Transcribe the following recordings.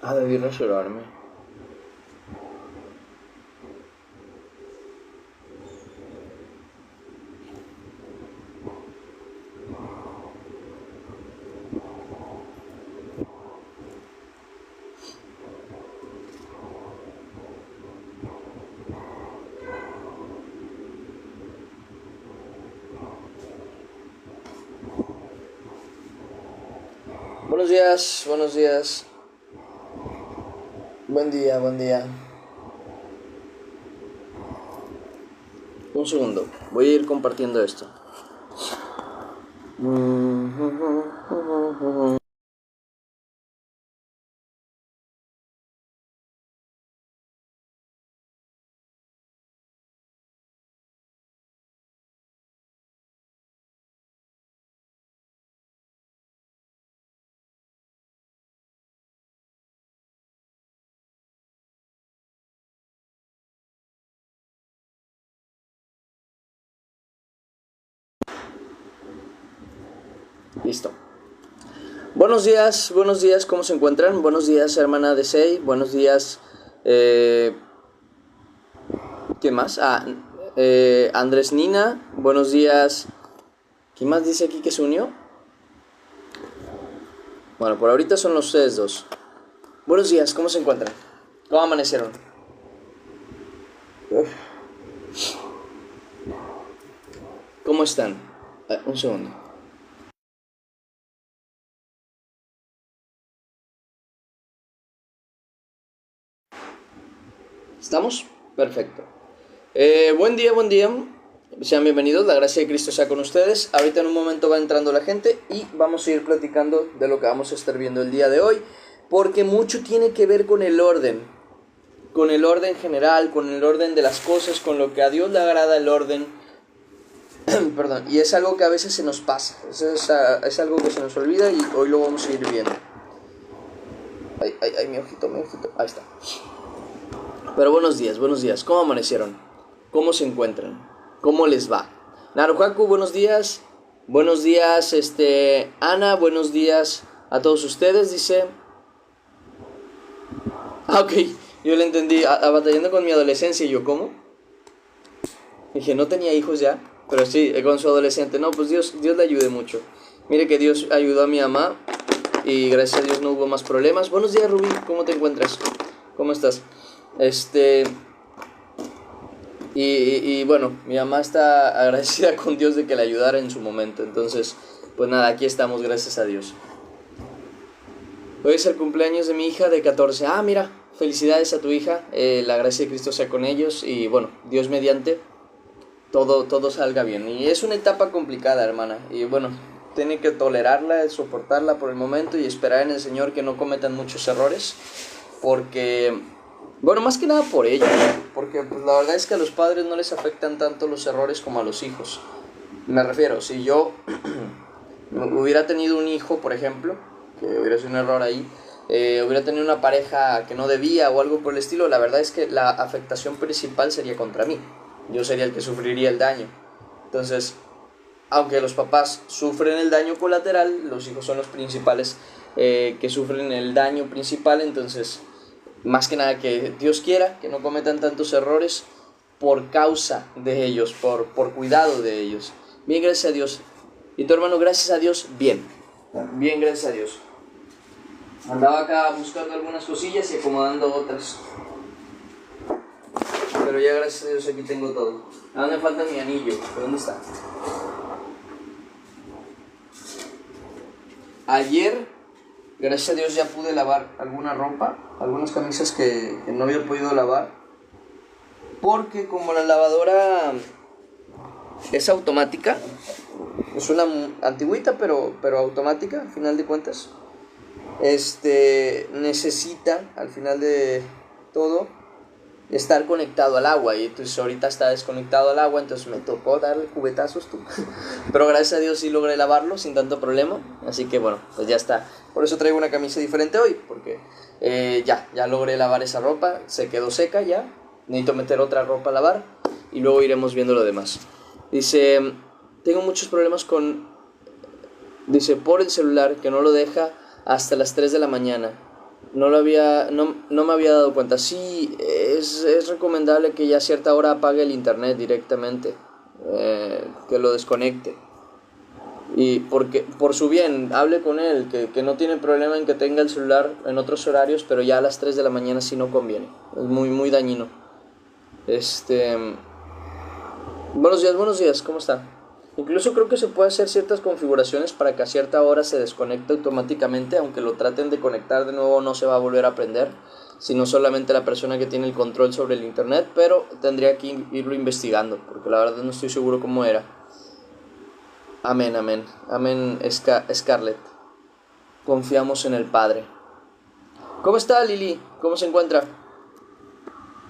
Debí rasurarme. Buenos días, buenos días. Buen día, buen día. Un segundo, voy a ir compartiendo esto. Listo. Buenos días, ¿cómo se encuentran? Buenos días, hermana de Sei. Buenos días, ¿quién más? Andrés Nina. Buenos días. ¿Quién más dice aquí que se unió? Bueno, por ahorita son ustedes dos. Buenos días, ¿cómo se encuentran? ¿Cómo amanecieron? ¿Cómo están? Un segundo. ¿Estamos? Perfecto. Buen día, buen día. Sean bienvenidos, la gracia de Cristo sea con ustedes. Ahorita en un momento va entrando la gente y vamos a ir platicando de lo que vamos a estar viendo el día de hoy, porque mucho tiene que ver con el orden general, con el orden de las cosas, con lo que a Dios le agrada el orden. Perdón, y es algo que a veces se nos pasa, es algo que se nos olvida y hoy lo vamos a ir viendo. Ay, mi ojito, ahí está. Pero buenos días, ¿cómo amanecieron? ¿Cómo se encuentran? ¿Cómo les va? Naruhaku, buenos días. Buenos días, Ana, buenos días a todos ustedes, dice. Ok, yo le entendí, batallando con mi adolescencia, y yo, ¿cómo? Dije, no tenía hijos ya, pero sí, con su adolescente. No, pues Dios le ayude mucho. Mire que Dios ayudó a mi mamá y gracias a Dios no hubo más problemas. Buenos días, Rubí, ¿cómo te encuentras? ¿Cómo estás? Y bueno, mi mamá está agradecida con Dios de que la ayudara en su momento. Entonces, pues nada, aquí estamos, gracias a Dios. Hoy es el cumpleaños de mi hija de 14. Mira, felicidades a tu hija. La gracia de Cristo sea con ellos. Y bueno, Dios mediante, todo salga bien. Y es una etapa complicada, hermana. Y bueno, tiene que tolerarla, soportarla por el momento y esperar en el Señor que no cometan muchos errores. Porque... bueno, más que nada por ellos, porque pues, la verdad es que a los padres no les afectan tanto los errores como a los hijos. Me refiero, si yo hubiera tenido un hijo, por ejemplo, que hubiera sido un error ahí, hubiera tenido una pareja que no debía o algo por el estilo, la verdad es que la afectación principal sería contra mí. Yo sería el que sufriría el daño. Entonces, aunque los papás sufren el daño colateral, los hijos son los principales que sufren el daño principal, entonces... más que nada que Dios quiera que no cometan tantos errores por causa de ellos, por cuidado de ellos. Bien, gracias a Dios. Y tu hermano, gracias a Dios, bien. Bien, gracias a Dios. Andaba acá buscando algunas cosillas y acomodando otras. Pero ya gracias a Dios aquí tengo todo. Ahora me falta mi anillo. ¿Dónde está? Ayer, gracias a Dios, ya pude lavar alguna ropa, algunas camisas que no había podido lavar, porque como la lavadora es automática, es una antigüita pero automática al final de cuentas, necesita al final de todo estar conectado al agua, y entonces ahorita está desconectado al agua, entonces me tocó darle cubetazos tú. Pero gracias a Dios sí logré lavarlo sin tanto problema, así que bueno, pues ya está. Por eso traigo una camisa diferente hoy, porque ya logré lavar esa ropa, se quedó seca ya, necesito meter otra ropa a lavar y luego iremos viendo lo demás. Dice, tengo muchos problemas dice, por el celular que no lo deja hasta las 3 de la mañana. No me había dado cuenta. Sí, es recomendable que ya a cierta hora apague el internet directamente, que lo desconecte. Y porque, por su bien, hable con él, que no tiene problema en que tenga el celular en otros horarios, pero ya a las 3 de la mañana sí no conviene. Es muy, muy dañino. Este... buenos días, ¿cómo está? Incluso creo que se puede hacer ciertas configuraciones para que a cierta hora se desconecte automáticamente, aunque lo traten de conectar de nuevo no se va a volver a prender, sino solamente la persona que tiene el control sobre el internet, pero tendría que irlo investigando, porque la verdad no estoy seguro cómo era. Amén, amén, amén, Scarlett. Confiamos en el Padre. ¿Cómo está Lili? ¿Cómo se encuentra?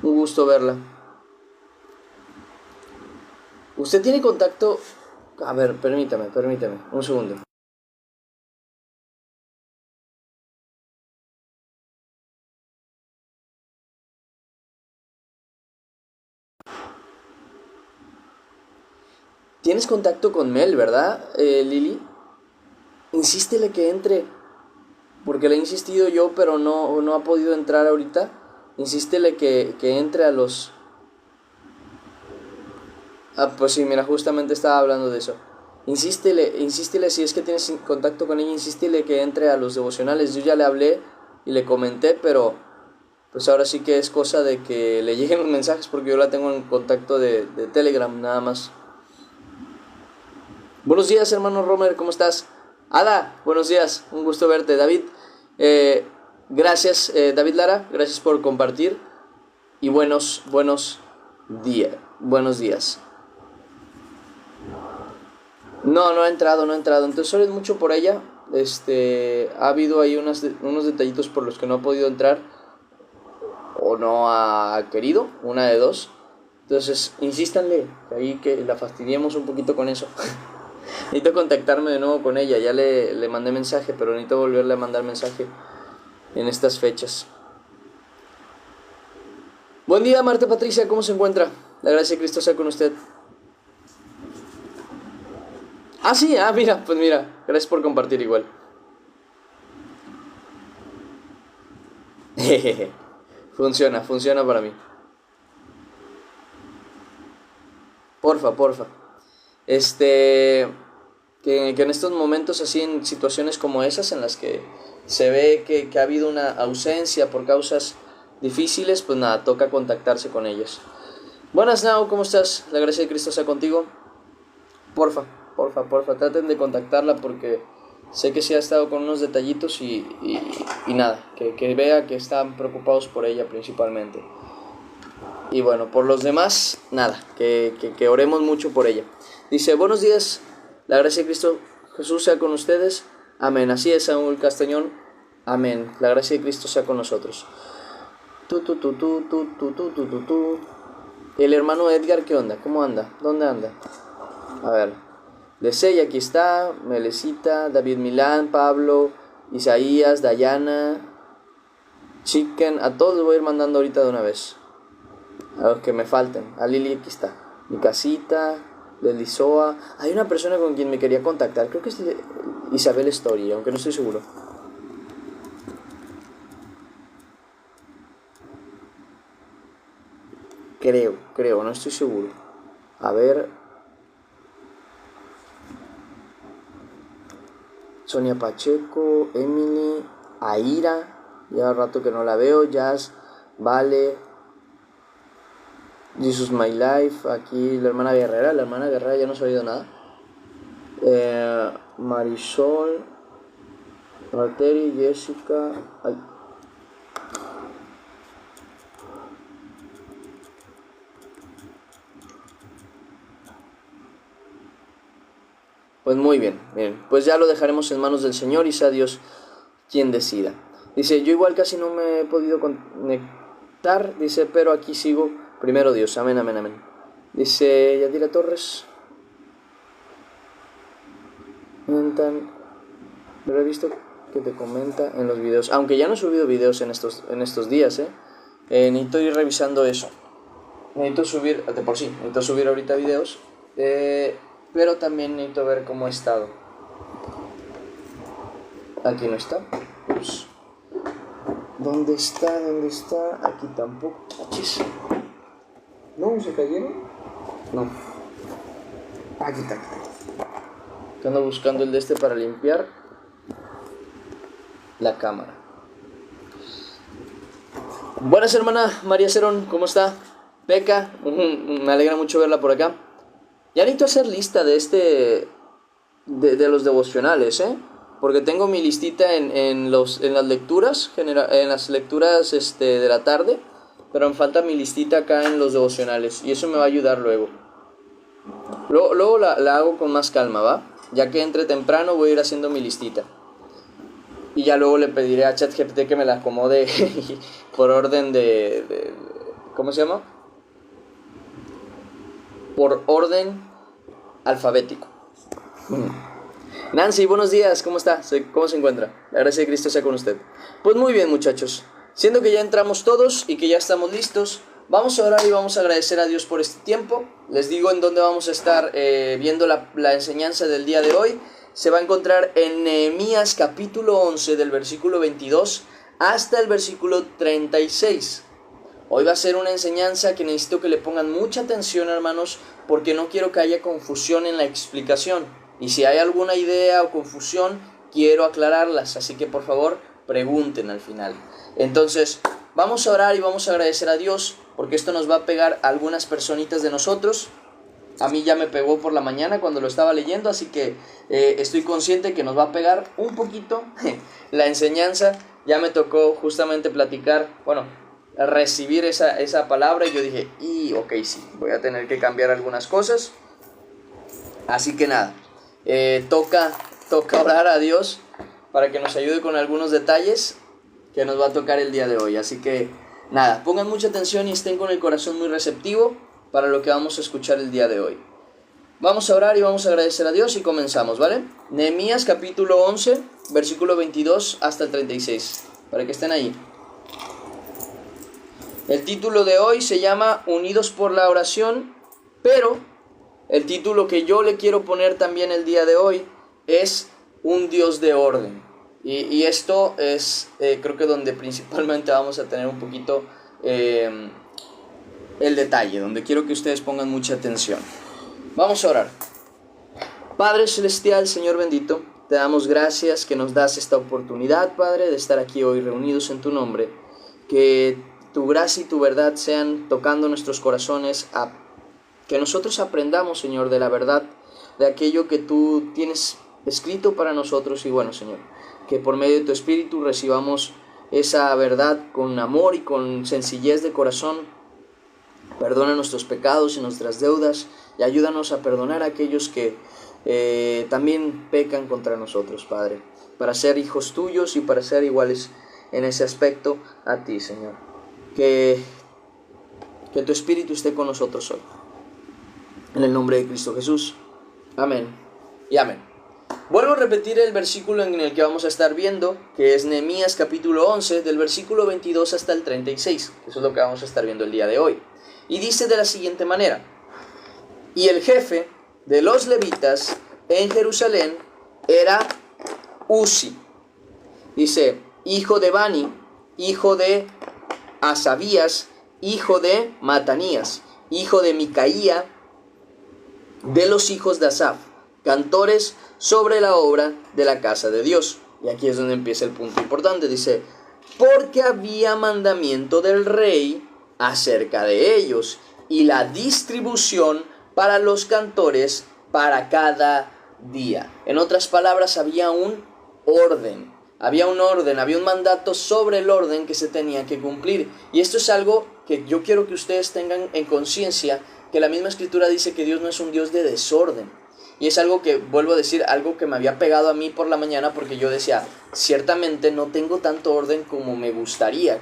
Un gusto verla. ¿Usted tiene contacto? A ver, permítame, un segundo. Tienes contacto con Mel, ¿verdad, Lili? Insístele que entre, porque le he insistido yo, pero no ha podido entrar ahorita. Insístele que entre a los... Ah, pues sí, mira, justamente estaba hablando de eso. Insístele si es que tienes contacto con ella, insístele que entre a los devocionales. Yo ya le hablé y le comenté, pero pues ahora sí que es cosa de que le lleguen los mensajes, porque yo la tengo en contacto de Telegram nada más. Buenos días, hermano Romer, ¿cómo estás? Ada, buenos días, un gusto verte. David, gracias, David Lara, gracias por compartir. Y buenos días. No ha entrado. Entonces ores mucho por ella. Ha habido ahí unos detallitos por los que no ha podido entrar. O no ha querido, una de dos. Entonces, insístanle, ahí que la fastidiemos un poquito con eso. Necesito contactarme de nuevo con ella. Ya le mandé mensaje, pero necesito volverle a mandar mensaje en estas fechas. Buen día, Marta Patricia, ¿cómo se encuentra? La gracia de Cristo sea con usted. Ah, sí, mira, pues mira, gracias por compartir igual. Funciona para mí. Porfa. Que en estos momentos así, en situaciones como esas, en las que se ve que ha habido una ausencia por causas difíciles, pues nada, toca contactarse con ellos. Buenas, Nao, ¿cómo estás? La gracia de Cristo sea contigo. Porfa, traten de contactarla porque sé que sí ha estado con unos detallitos y nada, que vea que están preocupados por ella principalmente. Y bueno, por los demás, nada, que oremos mucho por ella. Dice, buenos días, la gracia de Cristo Jesús sea con ustedes. Amén. Así es, Saúl Castañón. Amén. La gracia de Cristo sea con nosotros. El hermano Edgar, ¿qué onda? ¿Cómo anda? ¿Dónde anda? A ver. Lesey, aquí está. Melecita, David Milán, Pablo, Isaías, Dayana, Chicken. A todos les voy a ir mandando ahorita de una vez. A los que me falten. A Lili, aquí está. Mi casita, de Lizoa. Hay una persona con quien me quería contactar. Creo que es Isabel Story, aunque no estoy seguro. Creo, no estoy seguro. A ver. Sonia Pacheco, Emily, Aira. Ya rato que no la veo. Jazz, Vale, Jesus My Life. Aquí la hermana Guerrera. La hermana Guerrera ya no se ha oído nada. Marisol, Marteri, Jessica. Ay. Pues muy bien, pues ya lo dejaremos en manos del Señor y sea Dios quien decida. Dice, yo igual casi no me he podido conectar, dice, pero aquí sigo, primero Dios, amén. Dice Yadira Torres, pero he visto que te comenta en los videos, aunque ya no he subido videos en estos días, necesito ir revisando eso. Necesito subir ahorita videos, pero también necesito ver cómo he estado. Aquí no está. Ups. ¿Dónde está? ¿Dónde está? Aquí tampoco. Achis. ¿No? ¿Se cayeron? No. Aquí está, aquí está. Ando buscando el de este para limpiar la cámara. Buenas, hermana María Cerón, ¿cómo está? Peca, me alegra mucho verla por acá. Ya necesito hacer lista de de los devocionales, porque tengo mi listita en las lecturas, en las lecturas de la tarde, pero me falta mi listita acá en los devocionales, y eso me va a ayudar luego. Luego la hago con más calma, ¿va? Ya que entre temprano voy a ir haciendo mi listita. Y ya luego le pediré a ChatGPT que me la acomode por orden de ¿cómo se llama? Por orden alfabético. Nancy, buenos días, ¿cómo está? ¿Cómo se encuentra? La gracia de Cristo sea con usted. Pues muy bien, muchachos. Siendo que ya entramos todos y que ya estamos listos, vamos a orar y vamos a agradecer a Dios por este tiempo. Les digo en dónde vamos a estar viendo la enseñanza del día de hoy. Se va a encontrar en Nehemías capítulo 11 del versículo 22 hasta el versículo 36. Hoy va a ser una enseñanza que necesito que le pongan mucha atención, hermanos, porque no quiero que haya confusión en la explicación. Y si hay alguna idea o confusión, quiero aclararlas. Así que por favor, pregunten al final. Entonces, vamos a orar y vamos a agradecer a Dios, porque esto nos va a pegar a algunas personitas de nosotros. A mí ya me pegó por la mañana cuando lo estaba leyendo, así que estoy consciente que nos va a pegar un poquito la enseñanza. Ya me tocó justamente platicar, recibir esa palabra, y yo dije, ok, sí, voy a tener que cambiar algunas cosas. Así que nada, toca orar a Dios para que nos ayude con algunos detalles que nos va a tocar el día de hoy. Así que nada, pongan mucha atención y estén con el corazón muy receptivo para lo que vamos a escuchar el día de hoy. Vamos a orar y vamos a agradecer a Dios y comenzamos, ¿vale? Nehemías capítulo 11, versículo 22 hasta el 36, para que estén ahí. El título de hoy se llama Unidos por la oración, pero el título que yo le quiero poner también el día de hoy es Un Dios de orden. Y esto es creo que donde principalmente vamos a tener un poquito el detalle, donde quiero que ustedes pongan mucha atención. Vamos a orar. Padre Celestial, Señor bendito, te damos gracias que nos das esta oportunidad, Padre, de estar aquí hoy reunidos en tu nombre. Que tu gracia y tu verdad sean tocando nuestros corazones, que nosotros aprendamos, Señor, de la verdad, de aquello que tú tienes escrito para nosotros. Y bueno, Señor, que por medio de tu Espíritu recibamos esa verdad con amor y con sencillez de corazón. Perdona nuestros pecados y nuestras deudas y ayúdanos a perdonar a aquellos que también pecan contra nosotros, Padre, para ser hijos tuyos y para ser iguales en ese aspecto a ti, Señor. Que tu Espíritu esté con nosotros hoy. En el nombre de Cristo Jesús. Amén y amén. Vuelvo a repetir el versículo en el que vamos a estar viendo, que es Nehemías capítulo 11, del versículo 22 hasta el 36. Eso es lo que vamos a estar viendo el día de hoy. Y dice de la siguiente manera: y el jefe de los levitas en Jerusalén era Uzi. Dice, hijo de Bani, hijo de Asabías, hijo de Matanías, hijo de Micaía, de los hijos de Asaf, cantores sobre la obra de la casa de Dios. Y aquí es donde empieza el punto importante. Dice, porque había mandamiento del rey acerca de ellos, y la distribución para los cantores para cada día. En otras palabras, había un orden, había un mandato sobre el orden que se tenía que cumplir. Y esto es algo que yo quiero que ustedes tengan en conciencia, que la misma Escritura dice que Dios no es un Dios de desorden. Y es algo que, vuelvo a decir, algo que me había pegado a mí por la mañana, porque yo decía, ciertamente no tengo tanto orden como me gustaría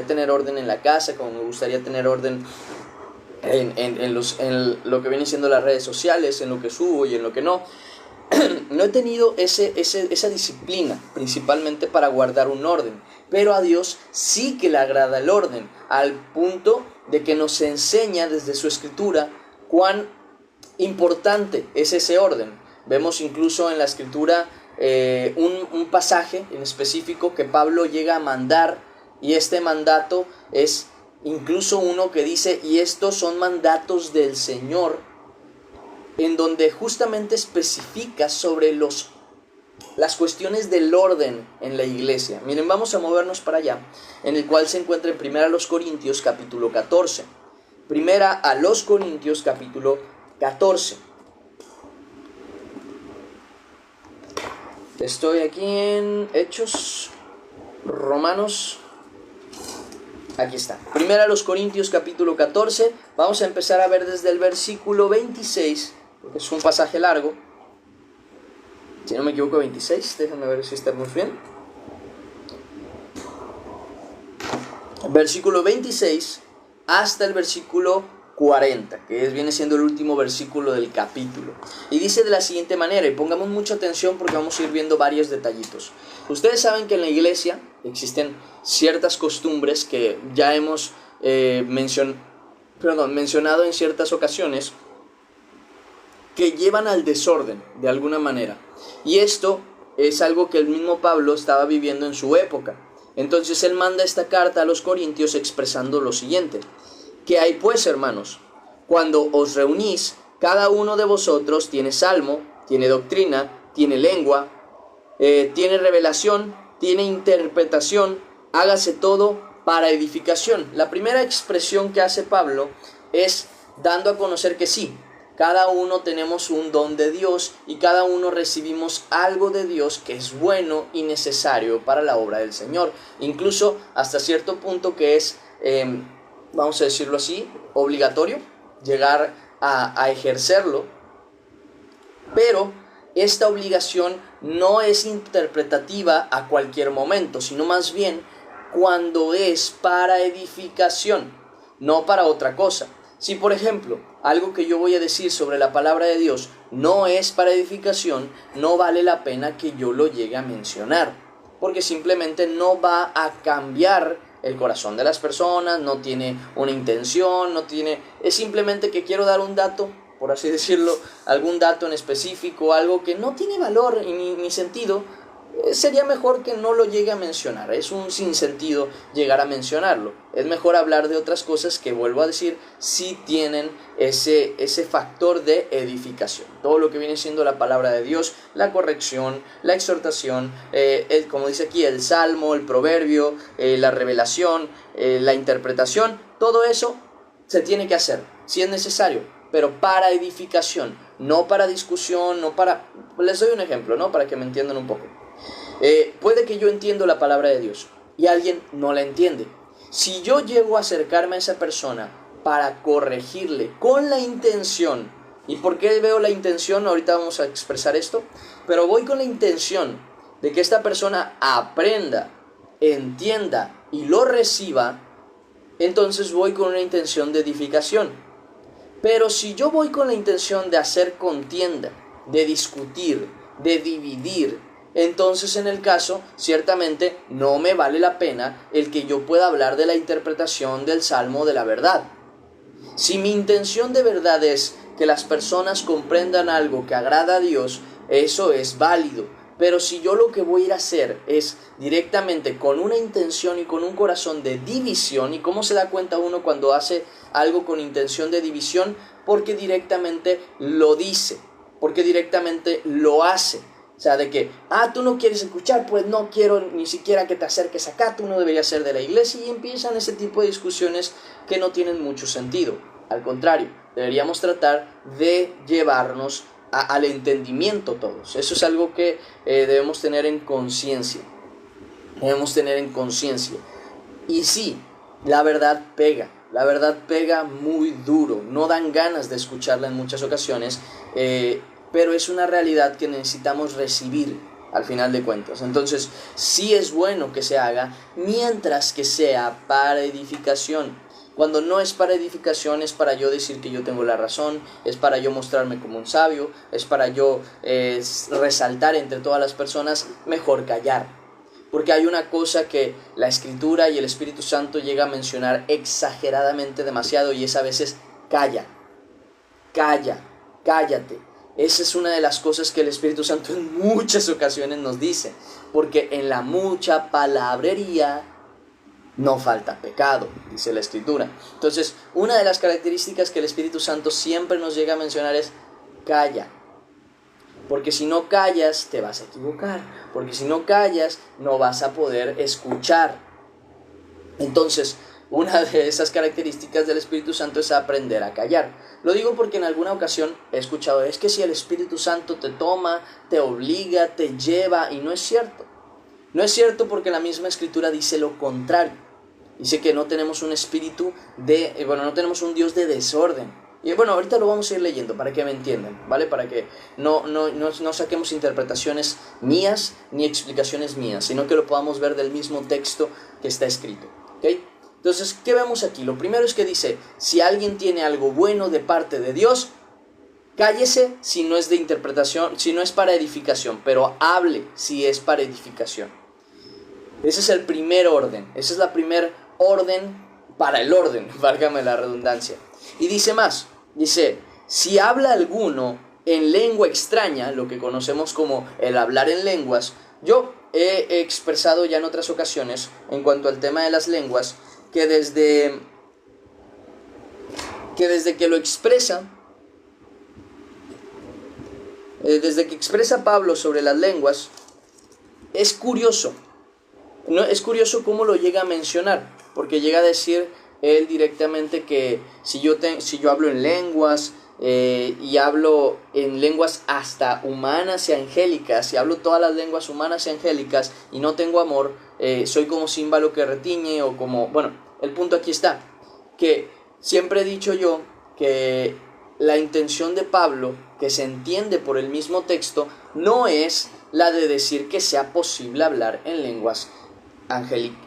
tener orden en la casa, como me gustaría tener orden en lo que vienen siendo las redes sociales, en lo que subo y en lo que no. No he tenido esa disciplina, principalmente para guardar un orden, pero a Dios sí que le agrada el orden, al punto de que nos enseña desde su Escritura cuán importante es ese orden. Vemos incluso en la Escritura un pasaje en específico que Pablo llega a mandar Y este mandato es incluso uno que dice, y estos son mandatos del Señor, en donde justamente especifica sobre las cuestiones del orden en la iglesia. Miren, vamos a movernos para allá, en el cual se encuentra en 1 Corintios capítulo 14. 1 Corintios capítulo 14. Estoy aquí en Hechos, Romanos. Aquí está. 1 Corintios capítulo 14. Vamos a empezar a ver desde el versículo 26, porque es un pasaje largo. Si no me equivoco, 26. Déjenme ver si estamos bien. Versículo 26 hasta el versículo 40, que viene siendo el último versículo del capítulo. Y dice de la siguiente manera, y pongamos mucha atención porque vamos a ir viendo varios detallitos. Ustedes saben que en la iglesia existen ciertas costumbres que ya hemos mencionado en ciertas ocasiones, que llevan al desorden de alguna manera. Y esto es algo que el mismo Pablo estaba viviendo en su época. Entonces él manda esta carta a los corintios expresando lo siguiente: ¿qué hay pues, hermanos? Cuando os reunís, cada uno de vosotros tiene salmo, tiene doctrina, tiene lengua, tiene revelación, tiene interpretación, hágase todo para edificación. La primera expresión que hace Pablo es dando a conocer que sí, cada uno tenemos un don de Dios y cada uno recibimos algo de Dios que es bueno y necesario para la obra del Señor. Incluso hasta cierto punto que es, vamos a decirlo así, obligatorio llegar a ejercerlo. Pero esta obligación no es interpretativa a cualquier momento, sino más bien cuando es para edificación, no para otra cosa. Si, por ejemplo, algo que yo voy a decir sobre la palabra de Dios no es para edificación, no vale la pena que yo lo llegue a mencionar, porque simplemente no va a cambiar el corazón de las personas, no tiene una intención, es simplemente que quiero dar un dato, por así decirlo, algún dato en específico, algo que no tiene valor ni sentido. Sería mejor que no lo llegue a mencionar. Es un sinsentido llegar a mencionarlo. Es mejor hablar de otras cosas que, vuelvo a decir, sí tienen ese factor de edificación. Todo lo que viene siendo la palabra de Dios, la corrección, la exhortación, como dice aquí, el salmo, el proverbio, la revelación, la interpretación, todo eso se tiene que hacer, si es necesario, pero para edificación, no para discusión, no para... Les doy un ejemplo, ¿no? Para que me entiendan un poco. Puede que yo entiendo la palabra de Dios y alguien no la entiende. Si yo llego a acercarme a esa persona para corregirle con la intención, ¿y por qué veo la intención? Ahorita vamos a expresar esto, pero voy con la intención de que esta persona aprenda, entienda y lo reciba, entonces voy con una intención de edificación. Pero si yo voy con la intención de hacer contienda, de discutir, de dividir, entonces en el caso, ciertamente no me vale la pena el que yo pueda hablar de la interpretación del Salmo de la verdad. Si mi intención de verdad es que las personas comprendan algo que agrada a Dios, eso es válido. Pero si yo lo que voy a ir a hacer es directamente con una intención y con un corazón de división, ¿y cómo se da cuenta uno cuando hace algo con intención de división? Porque directamente lo dice, porque directamente lo hace. O sea, de que, tú no quieres escuchar, pues no quiero ni siquiera que te acerques acá, tú no deberías ser de la iglesia, y empiezan ese tipo de discusiones que no tienen mucho sentido. Al contrario, deberíamos tratar de llevarnos al entendimiento todos. Eso es algo que debemos tener en conciencia. Debemos tener en conciencia. Y sí, la verdad pega muy duro, no dan ganas de escucharla en muchas ocasiones, pero es una realidad que necesitamos recibir al final de cuentas. Entonces, sí es bueno que se haga, mientras que sea para edificación. Cuando no es para edificación, es para yo decir que yo tengo la razón, es para yo mostrarme como un sabio, es para yo resaltar entre todas las personas, mejor callar. Porque hay una cosa que la Escritura y el Espíritu Santo llega a mencionar exageradamente demasiado, y es a veces cállate. Esa es una de las cosas que el Espíritu Santo en muchas ocasiones nos dice, porque en la mucha palabrería no falta pecado, dice la Escritura. Entonces, una de las características que el Espíritu Santo siempre nos llega a mencionar es: calla. Porque si no callas, te vas a equivocar. Porque si no callas, no vas a poder escuchar. Entonces, una de esas características del Espíritu Santo es aprender a callar. Lo digo porque en alguna ocasión he escuchado: es que si el Espíritu Santo te toma, te obliga, te lleva, y no es cierto. No es cierto, porque la misma Escritura dice lo contrario. Dice que no tenemos un espíritu no tenemos un Dios de desorden. Y bueno, ahorita lo vamos a ir leyendo para que me entiendan, ¿vale? Para que no saquemos interpretaciones mías ni explicaciones mías, sino que lo podamos ver del mismo texto que está escrito, ¿ok? Entonces, ¿qué vemos aquí? Lo primero es que dice: si alguien tiene algo bueno de parte de Dios, cállese si no es de interpretación, si no es para edificación, pero hable si es para edificación. Ese es el primer orden, esa es la primer orden para el orden, válgame la redundancia. Y dice más, dice: si habla alguno en lengua extraña, lo que conocemos como el hablar en lenguas. Yo he expresado ya en otras ocasiones, en cuanto al tema de las lenguas, que desde que lo expresa, desde que expresa Pablo sobre las lenguas, es curioso. No, es curioso cómo lo llega a mencionar, porque llega a decir él directamente que si yo hablo en lenguas, y hablo en lenguas hasta humanas y angélicas, y hablo todas las lenguas humanas y angélicas y no tengo amor, soy como címbalo que retiñe, o como... Bueno, el punto aquí está, que siempre he dicho yo que la intención de Pablo, que se entiende por el mismo texto, no es la de decir que sea posible hablar en lenguas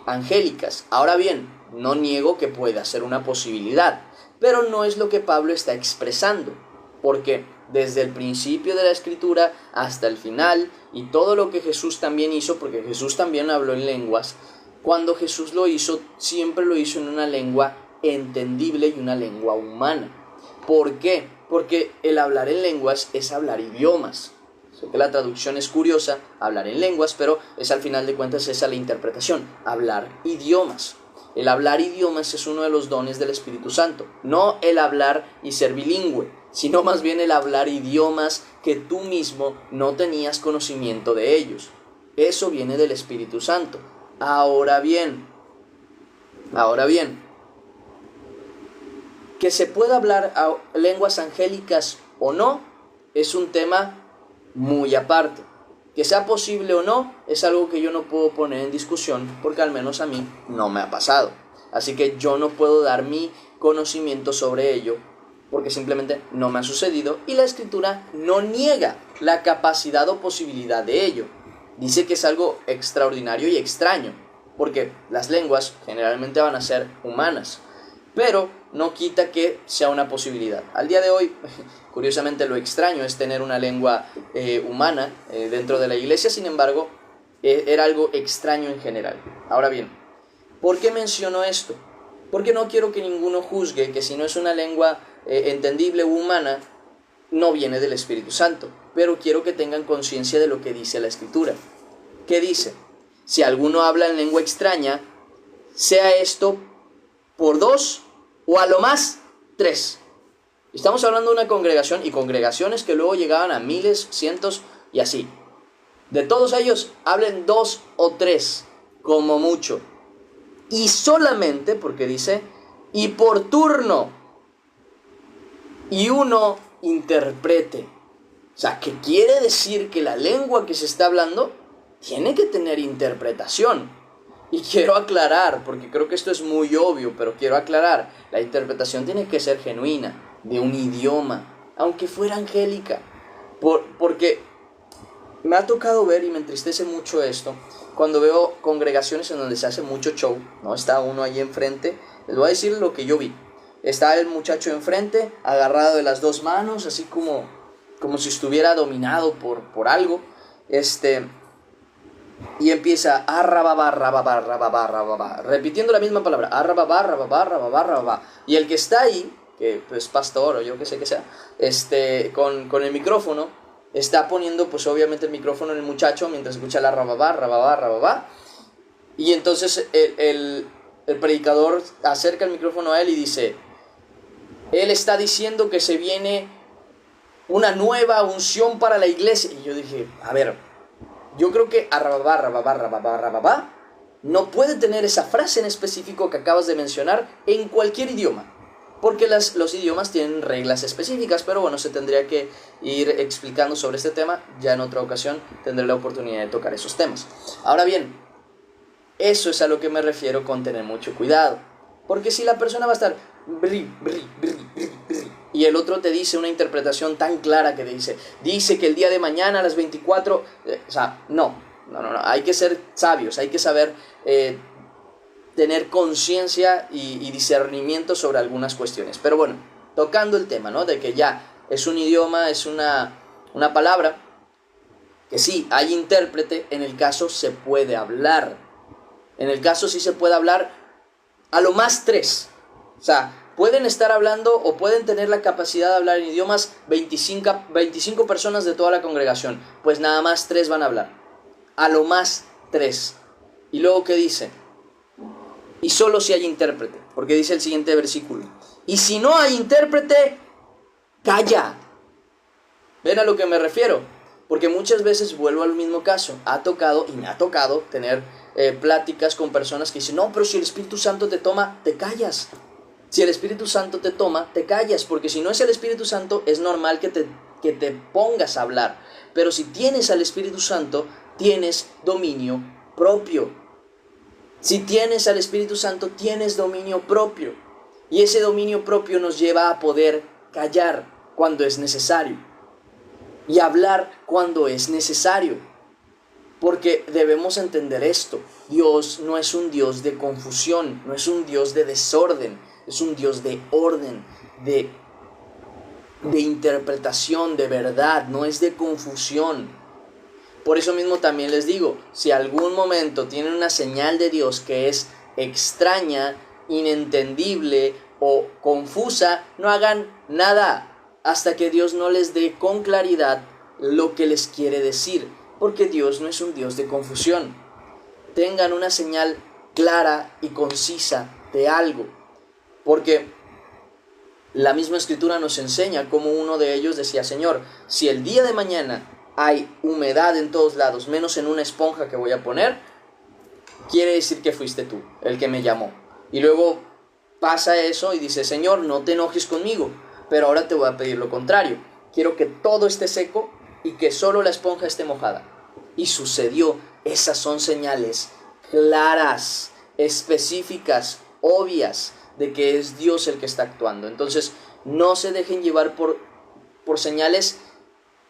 angélicas. Ahora bien, no niego que pueda ser una posibilidad, pero no es lo que Pablo está expresando, porque desde el principio de la Escritura hasta el final, y todo lo que Jesús también hizo, porque Jesús también habló en lenguas, cuando Jesús lo hizo, siempre lo hizo en una lengua entendible y una lengua humana. ¿Por qué? Porque el hablar en lenguas es hablar idiomas. Sé que la traducción es curiosa, hablar en lenguas, pero es, al final de cuentas, esa la interpretación, hablar idiomas. El hablar idiomas es uno de los dones del Espíritu Santo, no el hablar y ser bilingüe, sino más bien el hablar idiomas que tú mismo no tenías conocimiento de ellos. Eso viene del Espíritu Santo. Ahora bien, que se pueda hablar lenguas angélicas o no, es un tema muy aparte. Que sea posible o no, es algo que yo no puedo poner en discusión, porque al menos a mí no me ha pasado. Así que yo no puedo dar mi conocimiento sobre ello, porque simplemente no me ha sucedido, y la Escritura no niega la capacidad o posibilidad de ello. Dice que es algo extraordinario y extraño, porque las lenguas generalmente van a ser humanas, pero no quita que sea una posibilidad. Al día de hoy, curiosamente, lo extraño es tener una lengua humana dentro de la iglesia. Sin embargo, era algo extraño en general. Ahora bien, ¿por qué menciono esto? Porque no quiero que ninguno juzgue que si no es una lengua entendible u humana, no viene del Espíritu Santo. Pero quiero que tengan conciencia de lo que dice la Escritura. ¿Qué dice? Si alguno habla en lengua extraña, sea esto por 2 o a lo más 3. Estamos hablando de una congregación, y congregaciones que luego llegaban a miles, cientos y así. De todos ellos, hablen 2 o 3, como mucho. Y solamente, porque dice, y por turno, y uno interprete. O sea, que quiere decir que la lengua que se está hablando tiene que tener interpretación. Y quiero aclarar, porque creo que esto es muy obvio, pero quiero aclarar, la interpretación tiene que ser genuina, de un idioma, aunque fuera angélica. Porque me ha tocado ver, y me entristece mucho esto, cuando veo congregaciones en donde se hace mucho show, ¿no? Está uno ahí enfrente, les voy a decir lo que yo vi. Está el muchacho enfrente, agarrado de las 2 manos, así como si estuviera dominado por algo, y empieza arrababá, repitiendo la misma palabra, arrababá, y el que está ahí, que pues pastor o yo que sé que sea, con el micrófono, está poniendo pues obviamente el micrófono en el muchacho mientras escucha la rababá, y entonces el predicador acerca el micrófono a él y dice, él está diciendo que se viene una nueva unción para la iglesia. Y yo dije, a ver, yo creo que arrababá no puede tener esa frase en específico que acabas de mencionar en cualquier idioma. Porque los idiomas tienen reglas específicas, pero bueno, se tendría que ir explicando sobre este tema. Ya en otra ocasión tendré la oportunidad de tocar esos temas. Ahora bien, eso es a lo que me refiero con tener mucho cuidado. Porque si la persona va a estar y el otro te dice una interpretación tan clara que dice que el día de mañana a las 24, o sea, no, hay que ser sabios, hay que saber tener conciencia y discernimiento sobre algunas cuestiones. Pero bueno, tocando el tema, ¿no? De que ya es un idioma, es una palabra, que sí, hay intérprete, en el caso se puede hablar. En el caso sí se puede hablar a lo más 3. O sea, pueden estar hablando o pueden tener la capacidad de hablar en idiomas 25 personas de toda la congregación. Pues nada más 3 van a hablar. A lo más 3. Y luego, ¿qué dice? Y solo si hay intérprete. Porque dice el siguiente versículo. Y si no hay intérprete, calla. ¿Ven a lo que me refiero? Porque muchas veces vuelvo al mismo caso. Me ha tocado tener pláticas con personas que dicen, no, pero si el Espíritu Santo te toma, te callas. Si el Espíritu Santo te toma, te callas, porque si no es el Espíritu Santo, es normal que te pongas a hablar. Pero si tienes al Espíritu Santo, tienes dominio propio. Si tienes al Espíritu Santo, tienes dominio propio. Y ese dominio propio nos lleva a poder callar cuando es necesario. Y hablar cuando es necesario. Porque debemos entender esto. Dios no es un Dios de confusión, no es un Dios de desorden. Es un Dios de orden, de interpretación, de verdad, no es de confusión. Por eso mismo también les digo, si algún momento tienen una señal de Dios que es extraña, inentendible o confusa, no hagan nada hasta que Dios no les dé con claridad lo que les quiere decir, porque Dios no es un Dios de confusión. Tengan una señal clara y concisa de algo. Porque la misma Escritura nos enseña como uno de ellos decía, Señor, si el día de mañana hay humedad en todos lados, menos en una esponja que voy a poner, quiere decir que fuiste tú, el que me llamó. Y luego pasa eso y dice, Señor, no te enojes conmigo, pero ahora te voy a pedir lo contrario. Quiero que todo esté seco y que solo la esponja esté mojada. Y sucedió. Esas son señales claras, específicas, obvias, de que es Dios el que está actuando. Entonces, no se dejen llevar por señales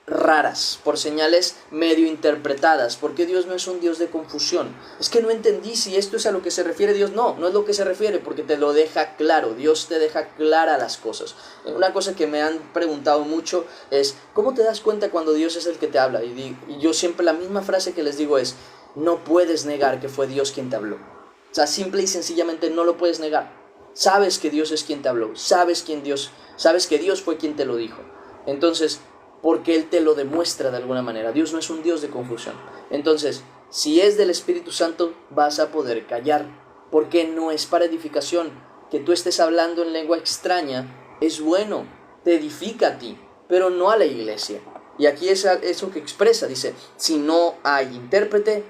raras, por señales medio interpretadas, porque Dios no es un Dios de confusión. Es que no entendí si esto es a lo que se refiere Dios. No es lo que se refiere, porque te lo deja claro. Dios te deja clara las cosas. Una cosa que me han preguntado mucho es, ¿cómo te das cuenta cuando Dios es el que te habla? Y yo siempre la misma frase que les digo es, no puedes negar que fue Dios quien te habló. O sea, simple y sencillamente no lo puedes negar. Sabes que Dios es quien te habló, sabes que Dios fue quien te lo dijo. Entonces, porque Él te lo demuestra de alguna manera. Dios no es un Dios de confusión. Entonces, si es del Espíritu Santo, vas a poder callar, porque no es para edificación. Que tú estés hablando en lengua extraña es bueno, te edifica a ti, pero no a la iglesia. Y aquí es eso que expresa, dice, si no hay intérprete,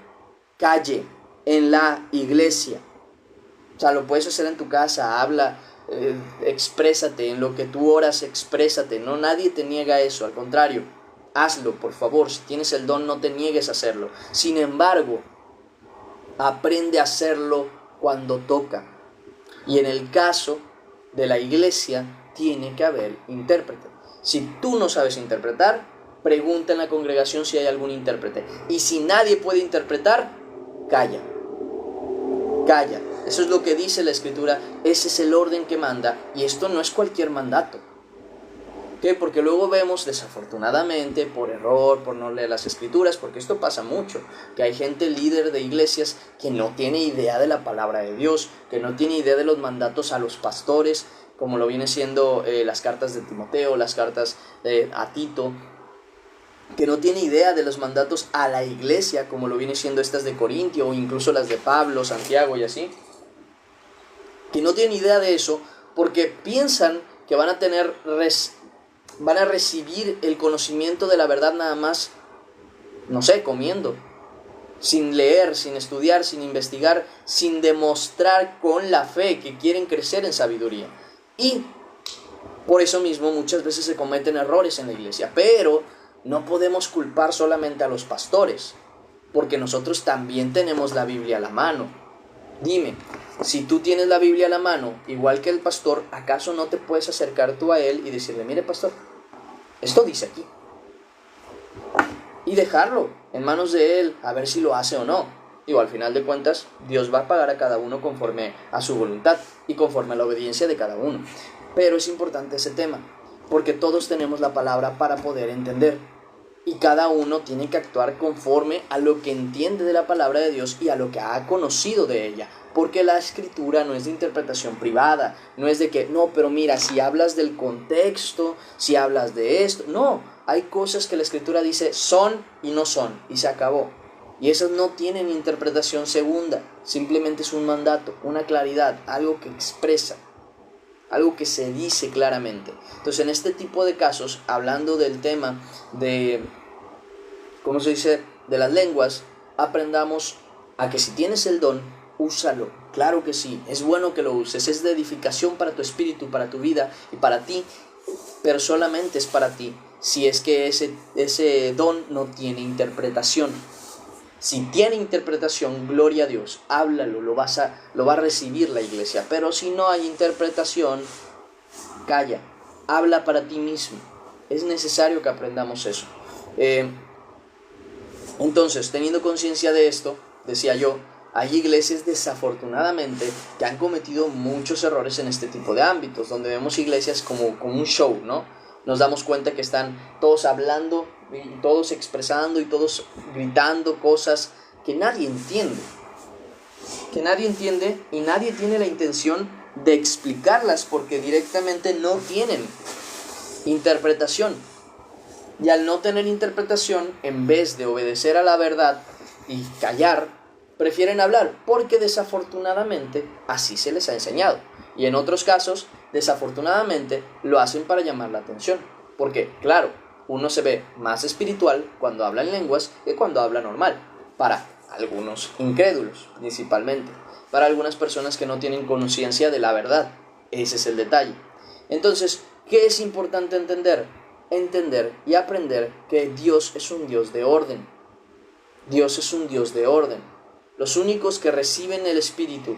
calle en la iglesia. O sea, lo puedes hacer en tu casa, habla, exprésate, en lo que tú oras, exprésate. No, nadie te niega eso, al contrario, hazlo, por favor. Si tienes el don, no te niegues a hacerlo. Sin embargo, aprende a hacerlo cuando toca. Y en el caso de la iglesia, tiene que haber intérprete. Si tú no sabes interpretar, pregunta en la congregación si hay algún intérprete. Y si nadie puede interpretar, calla. Calla. Eso es lo que dice la Escritura, ese es el orden que manda, y esto no es cualquier mandato. ¿Qué? Porque luego vemos, desafortunadamente, por error, por no leer las Escrituras, porque esto pasa mucho, que hay gente líder de iglesias que no tiene idea de la palabra de Dios, que no tiene idea de los mandatos a los pastores, como lo viene siendo las cartas de Timoteo, las cartas a Tito, que no tiene idea de los mandatos a la iglesia, como lo viene siendo estas de Corintio, o incluso las de Pablo, Santiago y así. Y no tienen idea de eso porque piensan que van a recibir el conocimiento de la verdad nada más, no sé, comiendo, sin leer, sin estudiar, sin investigar, sin demostrar con la fe que quieren crecer en sabiduría. Y por eso mismo muchas veces se cometen errores en la iglesia, pero no podemos culpar solamente a los pastores, porque nosotros también tenemos la Biblia a la mano. Dime, si tú tienes la Biblia a la mano, igual que el pastor, ¿acaso no te puedes acercar tú a él y decirle, mire pastor, esto dice aquí? Y dejarlo en manos de él, a ver si lo hace o no. Digo, al final de cuentas, Dios va a pagar a cada uno conforme a su voluntad y conforme a la obediencia de cada uno. Pero es importante ese tema, porque todos tenemos la palabra para poder entender. Y cada uno tiene que actuar conforme a lo que entiende de la palabra de Dios y a lo que ha conocido de ella. Porque la escritura no es de interpretación privada, no es de que, no, pero mira, si hablas del contexto, si hablas de esto, no, hay cosas que la escritura dice son y no son, y se acabó. Y esas no tienen interpretación segunda, simplemente es un mandato, una claridad, algo que expresa, algo que se dice claramente. Entonces, en este tipo de casos, hablando del tema de, ¿cómo se dice?, de las lenguas, aprendamos a que si tienes el don, úsalo. Claro que sí, es bueno que lo uses, es de edificación para tu espíritu, para tu vida y para ti, pero solamente es para ti, si es que ese don no tiene interpretación. Si tiene interpretación, gloria a Dios, háblalo, lo va a recibir la iglesia. Pero si no hay interpretación, calla, habla para ti mismo. Es necesario que aprendamos eso. Entonces, teniendo conciencia de esto, decía yo, hay iglesias desafortunadamente que han cometido muchos errores en este tipo de ámbitos, donde vemos iglesias como un show, ¿no? Nos damos cuenta que están todos hablando, y todos expresando y todos gritando cosas que nadie entiende. Y nadie tiene la intención de explicarlas porque directamente no tienen interpretación. Y al no tener interpretación, en vez de obedecer a la verdad y callar, prefieren hablar porque desafortunadamente así se les ha enseñado. Y en otros casos, desafortunadamente, lo hacen para llamar la atención. Porque, claro, uno se ve más espiritual cuando habla en lenguas que cuando habla normal. Para algunos incrédulos, principalmente. Para algunas personas que no tienen conciencia de la verdad. Ese es el detalle. Entonces, ¿qué es importante entender? Entender y aprender que Dios es un Dios de orden. Dios es un Dios de orden. Los únicos que reciben el Espíritu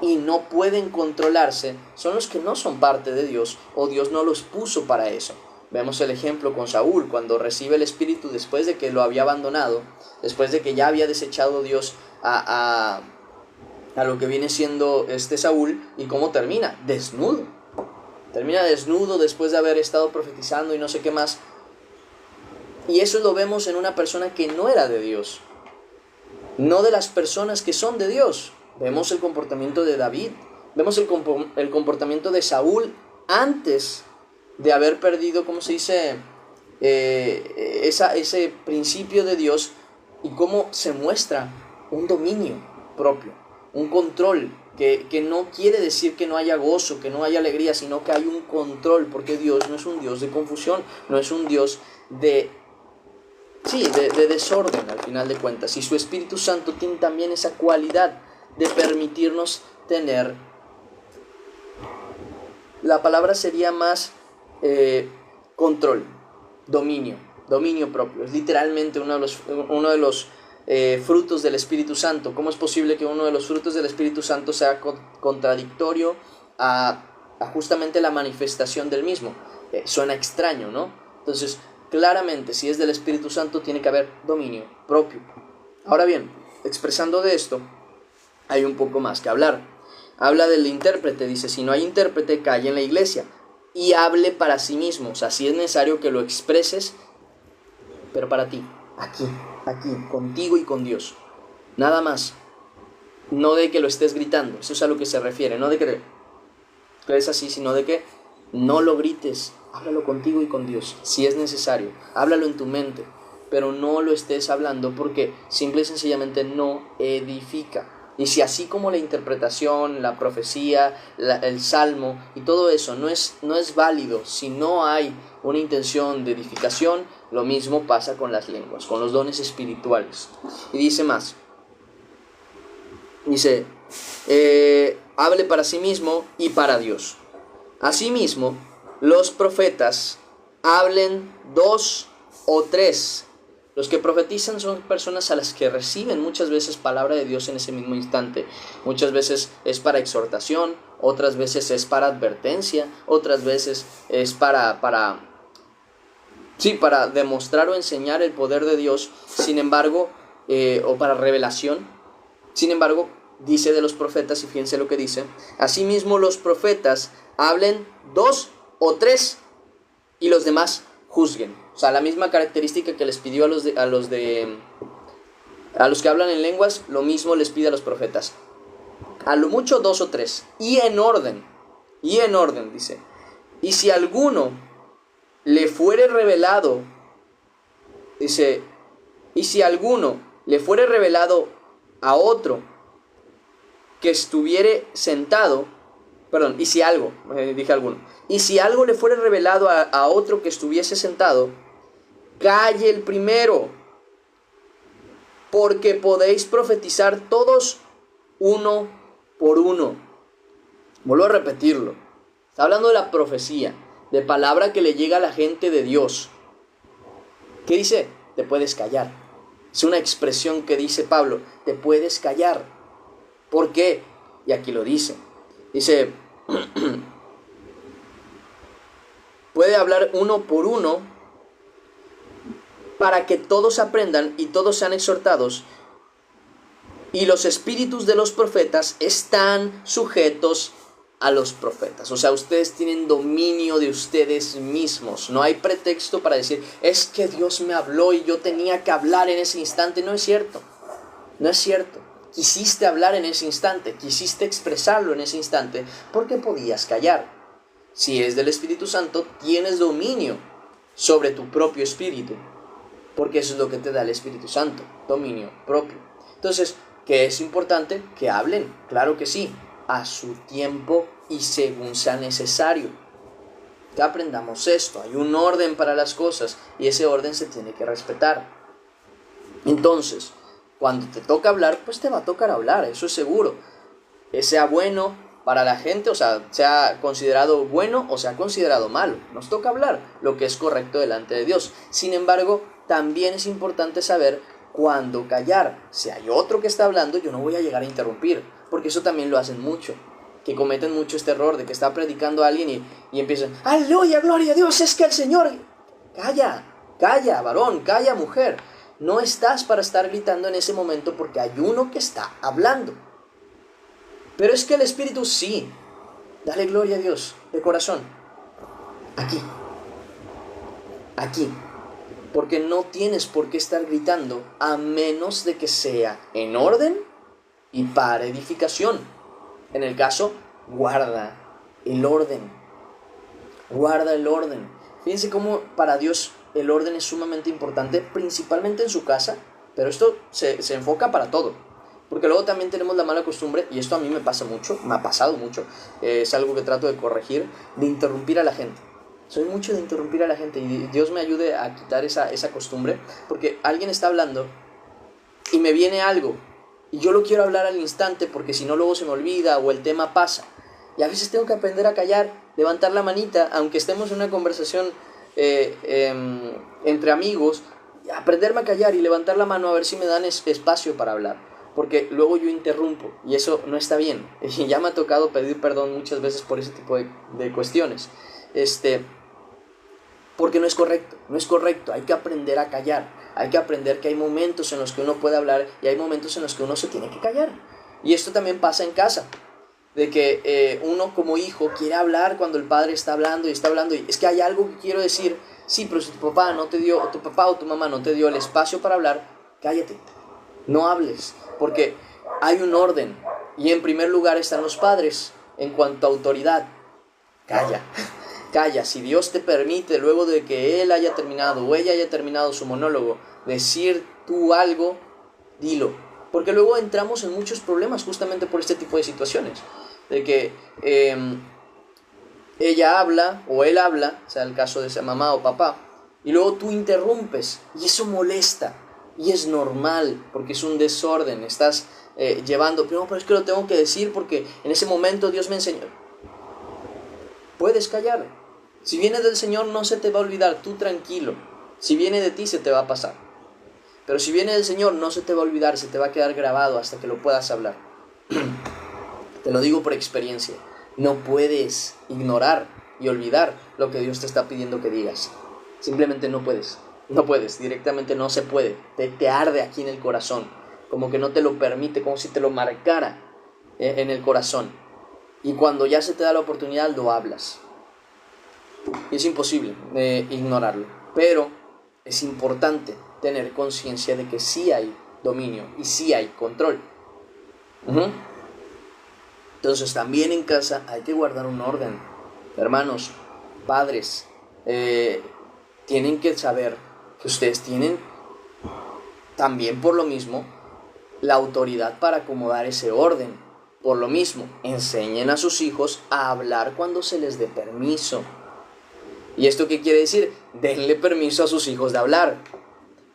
y no pueden controlarse son los que no son parte de Dios o Dios no los puso para eso. Vemos el ejemplo con Saúl cuando recibe el Espíritu después de que lo había abandonado, después de que ya había desechado Dios a lo que viene siendo Saúl, y cómo termina, desnudo. Termina desnudo después de haber estado profetizando y no sé qué más. Y eso lo vemos en una persona que no era de Dios, no de las personas que son de Dios. Vemos el comportamiento de David, vemos el comportamiento de Saúl antes de haber perdido, ¿cómo se dice?, ese principio de Dios, y cómo se muestra un dominio propio, un control, que no quiere decir que no haya gozo, que no haya alegría, sino que hay un control, porque Dios no es un Dios de confusión, no es un Dios de desorden al final de cuentas. Y su Espíritu Santo tiene también esa cualidad de permitirnos tener, la palabra sería más control, dominio propio. Es literalmente uno de los frutos del Espíritu Santo. ¿Cómo es posible que uno de los frutos del Espíritu Santo sea contradictorio a justamente la manifestación del mismo? Suena extraño, ¿no? Entonces, claramente, si es del Espíritu Santo, tiene que haber dominio propio. Ahora bien, expresando de esto, hay un poco más que hablar. Habla del intérprete, dice, si no hay intérprete, calle en la iglesia y hable para sí mismo. O sea, si es necesario que lo expreses, pero para ti, aquí, contigo y con Dios. Nada más. No de que lo estés gritando, eso es a lo que se refiere. No de que es así, sino de que no lo grites. Háblalo contigo y con Dios, si es necesario. Háblalo en tu mente, pero no lo estés hablando porque simple y sencillamente no edifica. Y si así como la interpretación, la profecía, el salmo y todo eso no es válido, si no hay una intención de edificación, lo mismo pasa con las lenguas, con los dones espirituales. Y dice más, dice, hable para sí mismo y para Dios. Asimismo, los profetas hablen 2 o 3. Los que profetizan son personas a las que reciben muchas veces palabra de Dios en ese mismo instante. Muchas veces es para exhortación, otras veces es para advertencia, otras veces es para demostrar o enseñar el poder de Dios. Sin embargo, o para revelación. Sin embargo, dice de los profetas, y fíjense lo que dice: asimismo los profetas hablen 2 o 3, y los demás juzguen. O sea, la misma característica que les pidió a los que hablan en lenguas, lo mismo les pide a los profetas. A lo mucho 2 o 3, y en orden, dice. Y si alguno le fuere revelado, dice, y si alguno le fuere revelado a otro que estuviere sentado, y si algo le fuere revelado a otro que estuviese sentado, calle el primero, porque podéis profetizar todos uno por uno. Vuelvo a repetirlo. Está hablando de la profecía, de palabra que le llega a la gente de Dios. ¿Qué dice? Te puedes callar. Es una expresión que dice Pablo, te puedes callar. ¿Por qué? Y aquí lo dice. Dice, puede hablar uno por uno para que todos aprendan y todos sean exhortados. Y los espíritus de los profetas están sujetos a los profetas. O sea, ustedes tienen dominio de ustedes mismos. No hay pretexto para decir, es que Dios me habló y yo tenía que hablar en ese instante. No es cierto. No es cierto. Quisiste hablar en ese instante, quisiste expresarlo en ese instante, porque podías callar. Si es del Espíritu Santo, tienes dominio sobre tu propio espíritu, porque eso es lo que te da el Espíritu Santo, dominio propio. Entonces, ¿qué es importante? Que hablen, claro que sí, a su tiempo y según sea necesario. Que aprendamos esto, hay un orden para las cosas y ese orden se tiene que respetar. Entonces, cuando te toca hablar, pues te va a tocar hablar, eso es seguro. Sea bueno para la gente, o sea considerado bueno o sea considerado malo. Nos toca hablar lo que es correcto delante de Dios. Sin embargo, también es importante saber cuándo callar. Si hay otro que está hablando, yo no voy a llegar a interrumpir, porque eso también lo hacen mucho. Que cometen mucho este error de que está predicando a alguien y empiezan, aleluya, gloria a Dios, es que el Señor... Calla, varón, calla, mujer. No estás para estar gritando en ese momento porque hay uno que está hablando. Pero es que el Espíritu sí. Dale gloria a Dios de corazón. Aquí. Porque no tienes por qué estar gritando a menos de que sea en orden y para edificación. En el caso, guarda el orden. Guarda el orden. Fíjense cómo para Dios el orden es sumamente importante, principalmente en su casa, pero esto se enfoca para todo. Porque luego también tenemos la mala costumbre, y esto a mí me pasa mucho, me ha pasado mucho, es algo que trato de corregir, de interrumpir a la gente. Soy mucho de interrumpir a la gente y Dios me ayude a quitar esa costumbre, porque alguien está hablando y me viene algo y yo lo quiero hablar al instante porque si no luego se me olvida o el tema pasa. Y a veces tengo que aprender a callar, levantar la manita, aunque estemos en una conversación entre amigos, aprenderme a callar y levantar la mano a ver si me dan espacio para hablar, porque luego yo interrumpo y eso no está bien. Y ya me ha tocado pedir perdón muchas veces por ese tipo de cuestiones, porque no es correcto, hay que aprender a callar, hay que aprender que hay momentos en los que uno puede hablar y hay momentos en los que uno se tiene que callar. Y esto también pasa en casa, de que uno como hijo quiere hablar cuando el padre está hablando y es que hay algo que quiero decir. Sí, pero si tu papá o tu mamá no te dio el espacio para hablar, cállate, no hables, porque hay un orden y en primer lugar están los padres en cuanto a autoridad. Calla, si Dios te permite luego de que él haya terminado o ella haya terminado su monólogo decir tú algo, dilo, Porque luego entramos en muchos problemas justamente por este tipo de situaciones. De que ella habla o él habla, sea el caso de esa mamá o papá, y luego tú interrumpes y eso molesta. Y es normal porque es un desorden. Estás llevando, pero es que lo tengo que decir porque en ese momento Dios me enseñó. Puedes callar. Si viene del Señor no se te va a olvidar, tú tranquilo. Si viene de ti se te va a pasar. Pero si viene del Señor no se te va a olvidar, se te va a quedar grabado hasta que lo puedas hablar. Te lo digo por experiencia. No puedes ignorar y olvidar lo que Dios te está pidiendo que digas. Simplemente no puedes. No puedes, directamente no se puede. Te arde aquí en el corazón. Como que no te lo permite, como si te lo marcara en el corazón. Y cuando ya se te da la oportunidad, lo hablas. Y es imposible ignorarlo. Pero es importante tener conciencia de que sí hay dominio y sí hay control. Entonces también en casa hay que guardar un orden. Hermanos, padres, tienen que saber que ustedes tienen también por lo mismo la autoridad para acomodar ese orden. Por lo mismo, enseñen a sus hijos a hablar cuando se les dé permiso. ¿Y esto qué quiere decir? Denle permiso a sus hijos de hablar.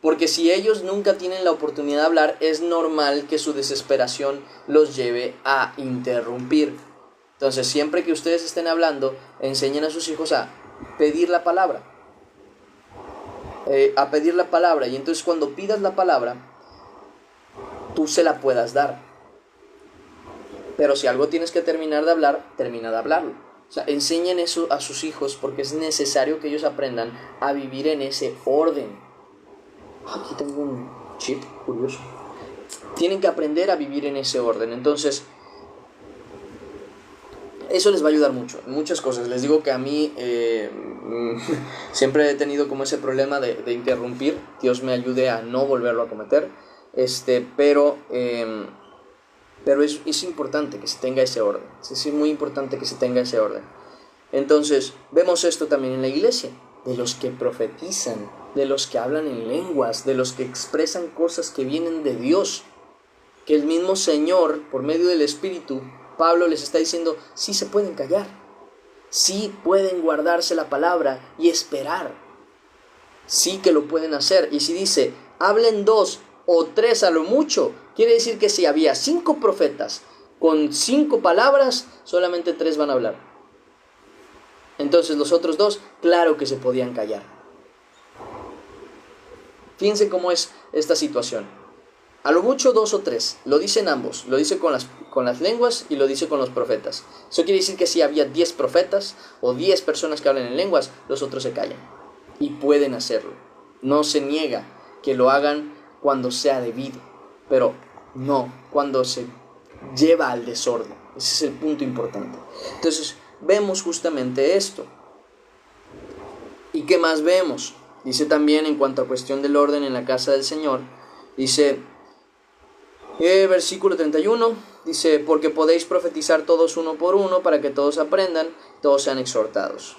Porque si ellos nunca tienen la oportunidad de hablar, es normal que su desesperación los lleve a interrumpir. Entonces, siempre que ustedes estén hablando, enseñen a sus hijos a pedir la palabra. Y entonces cuando pidas la palabra, tú se la puedas dar. Pero si algo tienes que terminar de hablar, termina de hablarlo. O sea, enseñen eso a sus hijos porque es necesario que ellos aprendan a vivir en ese orden. Aquí tengo un chip curioso. Tienen que aprender a vivir en ese orden. Entonces, eso les va a ayudar mucho, en muchas cosas. Les digo que a mí siempre he tenido como ese problema de interrumpir. Dios me ayude a no volverlo a cometer. Pero es importante que se tenga ese orden. Es muy importante que se tenga ese orden. Entonces, vemos esto también en la iglesia. De los que profetizan, de los que hablan en lenguas, de los que expresan cosas que vienen de Dios. Que el mismo Señor, por medio del Espíritu, Pablo les está diciendo, sí se pueden callar. Sí pueden guardarse la palabra y esperar. Sí que lo pueden hacer. Y si dice, hablen 2 o 3 a lo mucho, quiere decir que si había 5 profetas con 5 palabras, solamente 3 van a hablar. Entonces los otros 2, claro que se podían callar. Fíjense cómo es esta situación. A lo mucho 2 o 3, lo dicen ambos, lo dice con las lenguas y lo dice con los profetas. Eso quiere decir que si había 10 profetas o 10 personas que hablan en lenguas, los otros se callan. Y pueden hacerlo. No se niega que lo hagan cuando sea debido, pero no cuando se lleva al desorden. Ese es el punto importante. Entonces, vemos justamente esto. ¿Y qué más vemos? Dice también en cuanto a cuestión del orden en la casa del Señor, dice, versículo 31, dice, porque podéis profetizar todos uno por uno para que todos aprendan, todos sean exhortados.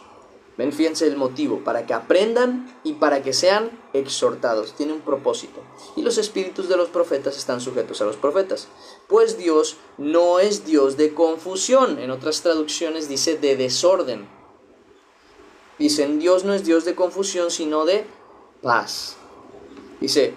Ven, fíjense el motivo, para que aprendan y para que sean exhortados. Tiene un propósito. Y los espíritus de los profetas están sujetos a los profetas. Pues Dios no es Dios de confusión. En otras traducciones dice de desorden. Dicen, Dios no es Dios de confusión, sino de paz. Dice,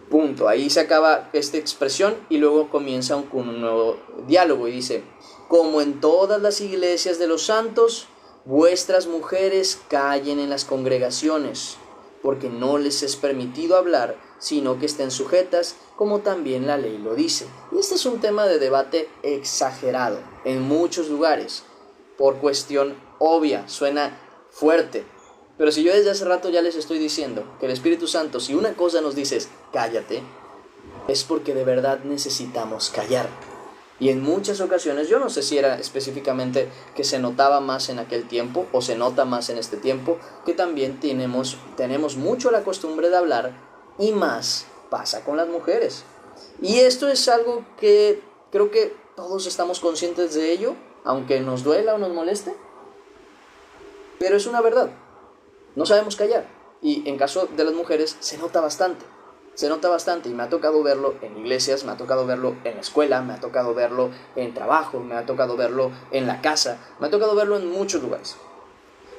punto. Ahí se acaba esta expresión y luego comienza un nuevo diálogo. Y dice, como en todas las iglesias de los santos, vuestras mujeres callen en las congregaciones, porque no les es permitido hablar, sino que estén sujetas, como también la ley lo dice. Y este es un tema de debate exagerado en muchos lugares, por cuestión obvia, suena fuerte. Pero si yo desde hace rato ya les estoy diciendo que el Espíritu Santo, si una cosa nos dice es cállate, es porque de verdad necesitamos callar. Y en muchas ocasiones, yo no sé si era específicamente que se notaba más en aquel tiempo o se nota más en este tiempo, que también tenemos mucho la costumbre de hablar y más pasa con las mujeres. Y esto es algo que creo que todos estamos conscientes de ello, aunque nos duela o nos moleste, pero es una verdad. No sabemos callar y en caso de las mujeres se nota bastante. se nota bastante y me ha tocado verlo en iglesias, me ha tocado verlo en la escuela, me ha tocado verlo en trabajo, me ha tocado verlo en la casa, me ha tocado verlo en muchos lugares.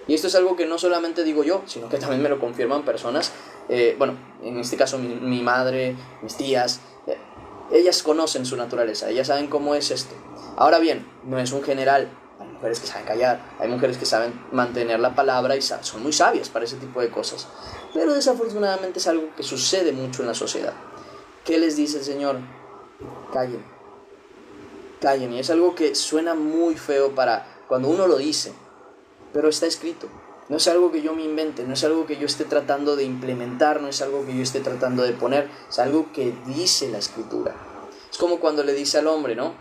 Y esto es algo que no solamente digo yo, sino que también me lo confirman personas, en este caso mi madre, mis tías, ellas conocen su naturaleza, ellas saben cómo es esto. Ahora bien, no es un general, hay mujeres que saben callar, hay mujeres que saben mantener la palabra y son muy sabias para ese tipo de cosas. Pero desafortunadamente es algo que sucede mucho en la sociedad. ¿Qué les dice el Señor? Callen. Callen. Y es algo que suena muy feo para cuando uno lo dice, pero está escrito. No es algo que yo me invente, no es algo que yo esté tratando de implementar, no es algo que yo esté tratando de poner, es algo que dice la Escritura. Es como cuando le dice al hombre, ¿no?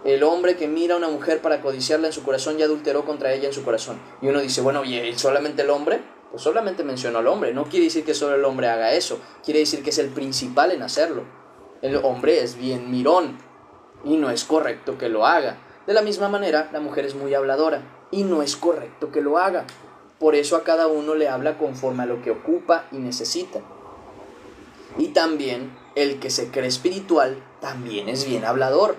El hombre que mira a una mujer para codiciarla en su corazón ya adulteró contra ella en su corazón. Y uno dice, bueno, ¿y solamente el hombre? Pues solamente mencionó al hombre. No quiere decir que solo el hombre haga eso, quiere decir que es el principal en hacerlo. El hombre es bien mirón y no es correcto que lo haga. De la misma manera, la mujer es muy habladora y no es correcto que lo haga. Por eso a cada uno le habla conforme a lo que ocupa y necesita. Y también el que se cree espiritual también es bien hablador,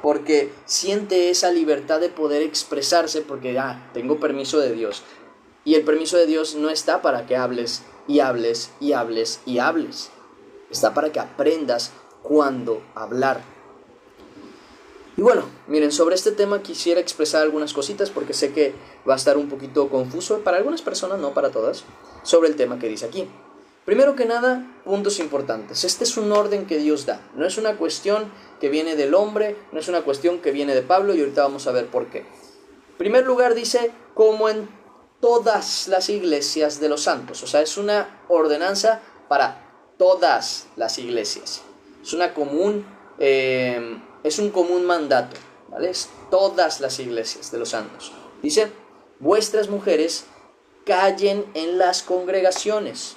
porque siente esa libertad de poder expresarse porque tengo permiso de Dios. Y el permiso de Dios no está para que hables y hables y hables y hables. Está para que aprendas cuándo hablar. Y bueno, miren, sobre este tema quisiera expresar algunas cositas porque sé que va a estar un poquito confuso para algunas personas, no para todas, sobre el tema que dice aquí. Primero que nada, puntos importantes. Este es un orden que Dios da. No es una cuestión que viene del hombre, no es una cuestión que viene de Pablo y ahorita vamos a ver por qué. En primer lugar dice, como en todas las iglesias de los santos. O sea, es una ordenanza para todas las iglesias. Es un común mandato, ¿vale? Es todas las iglesias de los santos. Dice, vuestras mujeres callen en las congregaciones,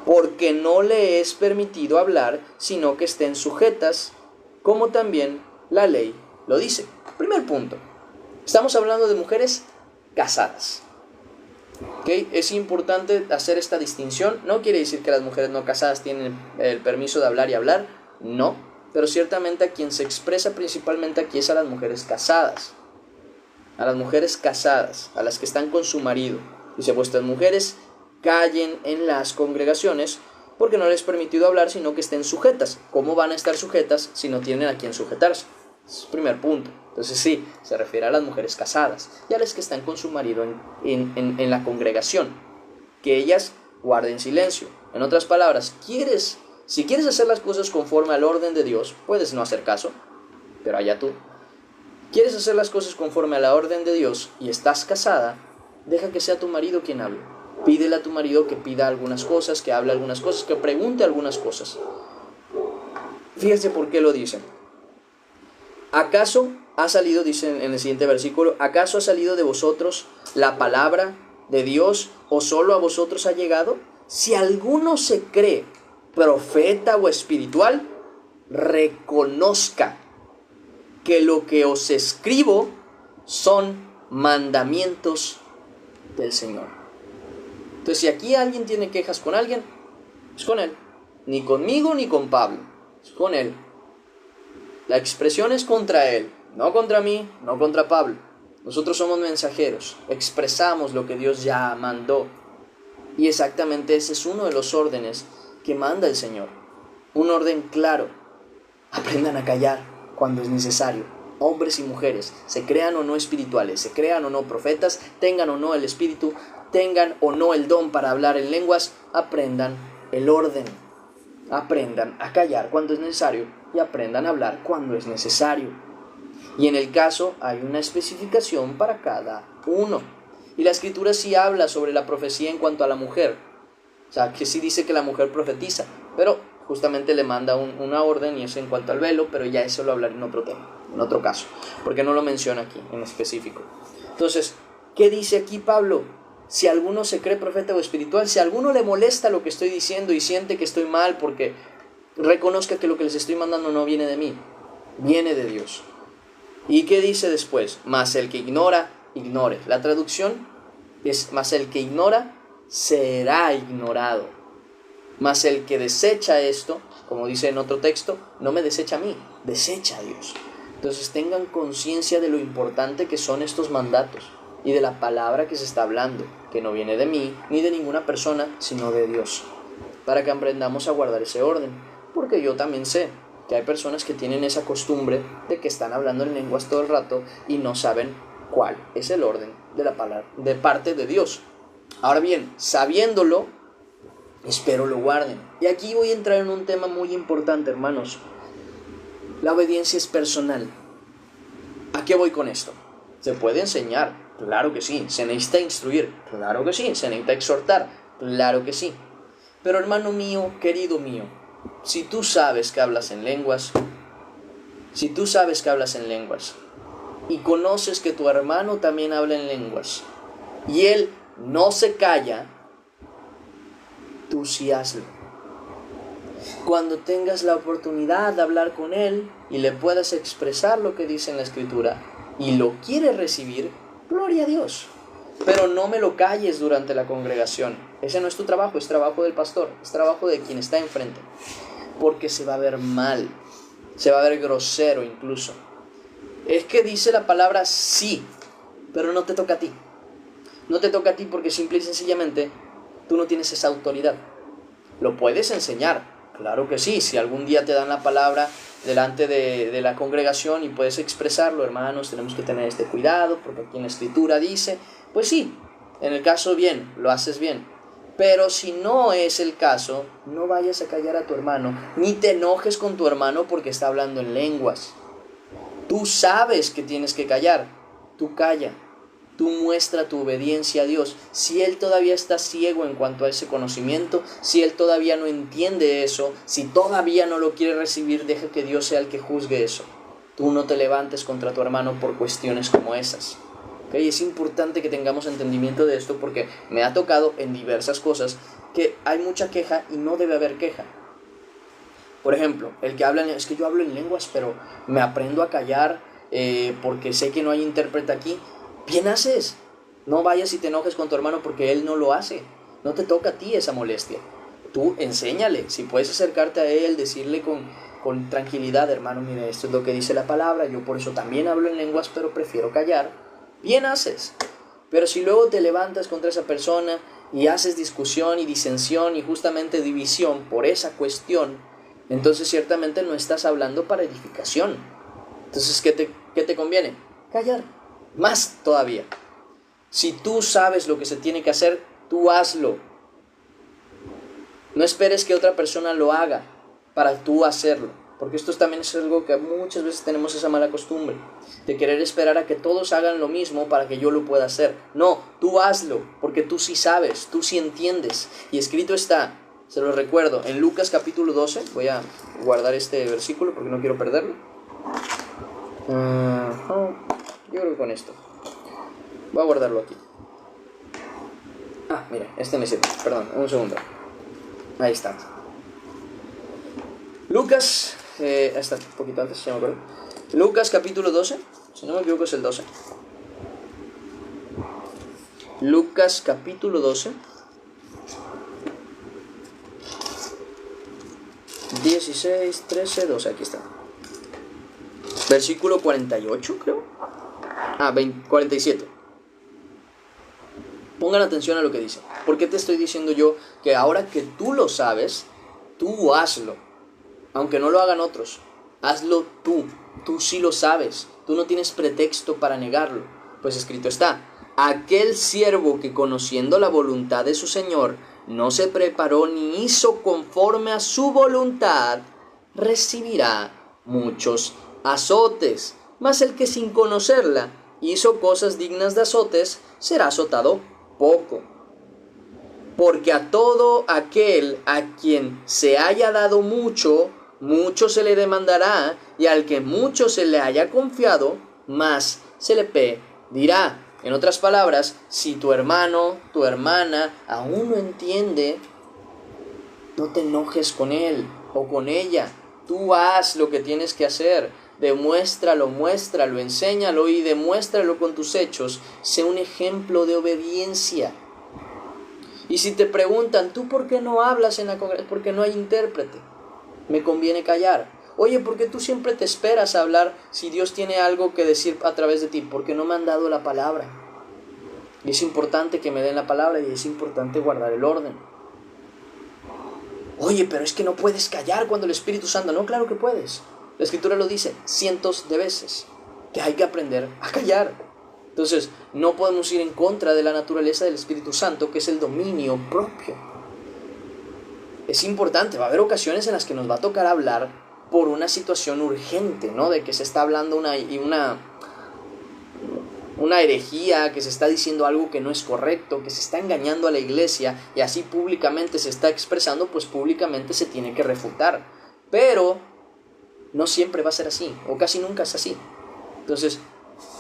porque no le es permitido hablar, sino que estén sujetas, como también la ley lo dice. Primer punto, estamos hablando de mujeres casadas. ¿Okay? Es importante hacer esta distinción. No quiere decir que las mujeres no casadas tienen el permiso de hablar y hablar, no, pero ciertamente a quien se expresa principalmente aquí es a las mujeres casadas. A las mujeres casadas, a las que están con su marido. Dice, vuestras mujeres callen en las congregaciones, porque no les es permitido hablar, sino que estén sujetas. ¿Cómo van a estar sujetas si no tienen a quien sujetarse? Es el primer punto. Entonces sí, se refiere a las mujeres casadas y a las que están con su marido en la congregación. Que ellas guarden silencio. En otras palabras, si quieres hacer las cosas conforme al orden de Dios, puedes no hacer caso, pero allá tú. ¿Quieres hacer las cosas conforme a la orden de Dios y estás casada? Deja que sea tu marido quien hable. Pídele a tu marido que pida algunas cosas, que hable algunas cosas, que pregunte algunas cosas. Fíjense por qué lo dicen. ¿Acaso ha salido, dice en el siguiente versículo, acaso ha salido de vosotros la palabra de Dios o solo a vosotros ha llegado? Si alguno se cree profeta o espiritual, reconozca que lo que os escribo son mandamientos del Señor. Entonces, si aquí alguien tiene quejas con alguien, es con él. Ni conmigo ni con Pablo, es con él. La expresión es contra él, no contra mí, no contra Pablo. Nosotros somos mensajeros, expresamos lo que Dios ya mandó. Y exactamente ese es uno de los órdenes que manda el Señor. Un orden claro. Aprendan a callar cuando es necesario. Hombres y mujeres, se crean o no espirituales, se crean o no profetas, tengan o no el espíritu, tengan o no el don para hablar en lenguas, aprendan el orden. Aprendan a callar cuando es necesario y aprendan a hablar cuando es necesario. Y en el caso hay una especificación para cada uno. Y la Escritura sí habla sobre la profecía en cuanto a la mujer. O sea, que sí dice que la mujer profetiza, pero justamente le manda una orden y es en cuanto al velo, pero ya eso lo hablaré en otro tema, en otro caso, porque no lo menciona aquí en específico. Entonces, ¿qué dice aquí Pablo? Si alguno se cree profeta o espiritual, si a alguno le molesta lo que estoy diciendo y siente que estoy mal porque reconozca que lo que les estoy mandando no viene de mí, viene de Dios. ¿Y qué dice después? Mas el que ignora, ignore. La traducción es, mas el que ignora, será ignorado. Mas el que desecha esto, como dice en otro texto, no me desecha a mí, desecha a Dios. Entonces tengan conciencia de lo importante que son estos mandatos y de la palabra que se está hablando, que no viene de mí ni de ninguna persona, sino de Dios, para que aprendamos a guardar ese orden. Porque yo también sé que hay personas que tienen esa costumbre de que están hablando en lenguas todo el rato y no saben cuál es el orden de la palabra de parte de Dios. Ahora bien, sabiéndolo, espero lo guarden. Y aquí voy a entrar en un tema muy importante, hermanos. La obediencia es personal. ¿A qué voy con esto? ¿Se puede enseñar? Claro que sí. ¿Se necesita instruir? Claro que sí. ¿Se necesita exhortar? Claro que sí. Pero hermano mío, querido mío, si tú sabes que hablas en lenguas, y conoces que tu hermano también habla en lenguas, y él no se calla, tú sí hazlo. Cuando tengas la oportunidad de hablar con él y le puedas expresar lo que dice en la Escritura y lo quieres recibir, gloria a Dios. Pero no me lo calles durante la congregación. Ese no es tu trabajo, es trabajo del pastor, es trabajo de quien está enfrente. Porque se va a ver mal, se va a ver grosero incluso. Es que dice la palabra sí, pero no te toca a ti. No te toca a ti porque simple y sencillamente tú no tienes esa autoridad. Lo puedes enseñar, claro que sí. Si algún día te dan la palabra delante de la congregación y puedes expresarlo, hermanos, tenemos que tener este cuidado porque aquí en la Escritura dice, pues sí, en el caso bien, lo haces bien. Pero si no es el caso, no vayas a callar a tu hermano, ni te enojes con tu hermano porque está hablando en lenguas. Tú sabes que tienes que callar, tú calla. Tú muestra tu obediencia a Dios. Si Él todavía está ciego en cuanto a ese conocimiento, si Él todavía no entiende eso, si todavía no lo quiere recibir, deja que Dios sea el que juzgue eso. Tú no te levantes contra tu hermano por cuestiones como esas. ¿Okay? Es importante que tengamos entendimiento de esto porque me ha tocado en diversas cosas que hay mucha queja y no debe haber queja. Por ejemplo, el que habla, es que yo hablo en lenguas, pero me aprendo a callar porque sé que no hay intérprete aquí. Bien haces. No vayas y te enojes con tu hermano porque él no lo hace. No te toca a ti esa molestia. Tú enséñale. Si puedes acercarte a él, decirle con tranquilidad, hermano, mire, esto es lo que dice la palabra. Yo por eso también hablo en lenguas, pero prefiero callar. Bien haces. Pero si luego te levantas contra esa persona y haces discusión y disensión y justamente división por esa cuestión, entonces ciertamente no estás hablando para edificación. Entonces, ¿qué te conviene? Callar. Más todavía, si tú sabes lo que se tiene que hacer, tú hazlo. No esperes que otra persona lo haga para tú hacerlo, porque esto también es algo que muchas veces tenemos esa mala costumbre, de querer esperar a que todos hagan lo mismo para que yo lo pueda hacer. No, tú hazlo, porque tú sí sabes, tú sí entiendes. Y escrito está, se lo recuerdo, en Lucas capítulo 12, voy a guardar este versículo porque no quiero perderlo. Yo creo que con esto voy a guardarlo aquí. Mira, este me sirve. Perdón, un segundo. Ahí está. Lucas, está un poquito antes, ya me acuerdo. Lucas capítulo 12, si no me equivoco es el 12. Lucas capítulo 12. 16, 13, 12, aquí está. Versículo 48, creo. 47. Pongan atención a lo que dice. ¿Por qué te estoy diciendo yo que ahora que tú lo sabes, tú hazlo? Aunque no lo hagan otros, hazlo tú. Tú sí lo sabes. Tú no tienes pretexto para negarlo. Pues escrito está: aquel siervo que conociendo la voluntad de su Señor no se preparó ni hizo conforme a su voluntad, recibirá muchos azotes. Mas el que sin conocerla hizo cosas dignas de azotes, será azotado poco. Porque a todo aquel a quien se haya dado mucho, mucho se le demandará, y al que mucho se le haya confiado, más se le pedirá. En otras palabras, si tu hermano, tu hermana aún no entiende, no te enojes con él o con ella. Tú haz lo que tienes que hacer. Demuéstralo, muéstralo, enséñalo y demuéstralo con tus hechos. Sé un ejemplo de obediencia. Y si te preguntan, ¿tú por qué no hablas en la congregación? Porque no hay intérprete. Me conviene callar. Oye, ¿por qué tú siempre te esperas a hablar si Dios tiene algo que decir a través de ti? Porque no me han dado la palabra. Y es importante que me den la palabra y es importante guardar el orden. Oye, pero es que no puedes callar cuando el Espíritu Santo... No, claro que puedes. La Escritura lo dice cientos de veces, que hay que aprender a callar. Entonces, no podemos ir en contra de la naturaleza del Espíritu Santo, que es el dominio propio. Es importante, va a haber ocasiones en las que nos va a tocar hablar por una situación urgente, ¿no? De que se está hablando una herejía, que se está diciendo algo que no es correcto, que se está engañando a la iglesia y así públicamente se está expresando, pues públicamente se tiene que refutar. Pero no siempre va a ser así, o casi nunca es así. Entonces,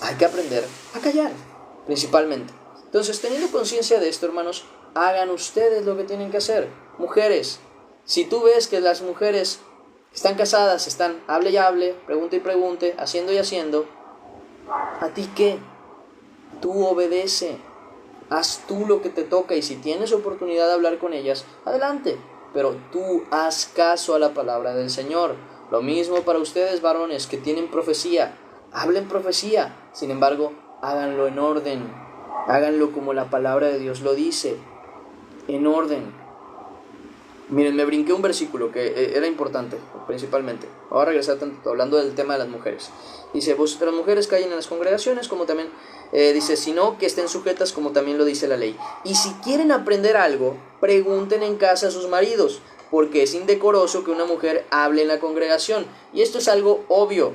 hay que aprender a callar, principalmente. Entonces, teniendo conciencia de esto, hermanos, hagan ustedes lo que tienen que hacer. Mujeres, si tú ves que las mujeres están casadas, están hable y hable, pregunte y pregunte, haciendo y haciendo, ¿a ti qué? Tú obedece, haz tú lo que te toca y si tienes oportunidad de hablar con ellas, adelante, pero tú haz caso a la palabra del Señor. Lo mismo para ustedes, varones, que tienen profecía, hablen profecía, sin embargo, háganlo en orden, háganlo como la palabra de Dios lo dice, en orden. Miren, me brinqué un versículo que era importante, principalmente. Voy a regresar hablando del tema de las mujeres. Dice, las mujeres callen en las congregaciones, como también dice, sino que estén sujetas, como también lo dice la ley. Y si quieren aprender algo, pregunten en casa a sus maridos, porque es indecoroso que una mujer hable en la congregación. Y esto es algo obvio,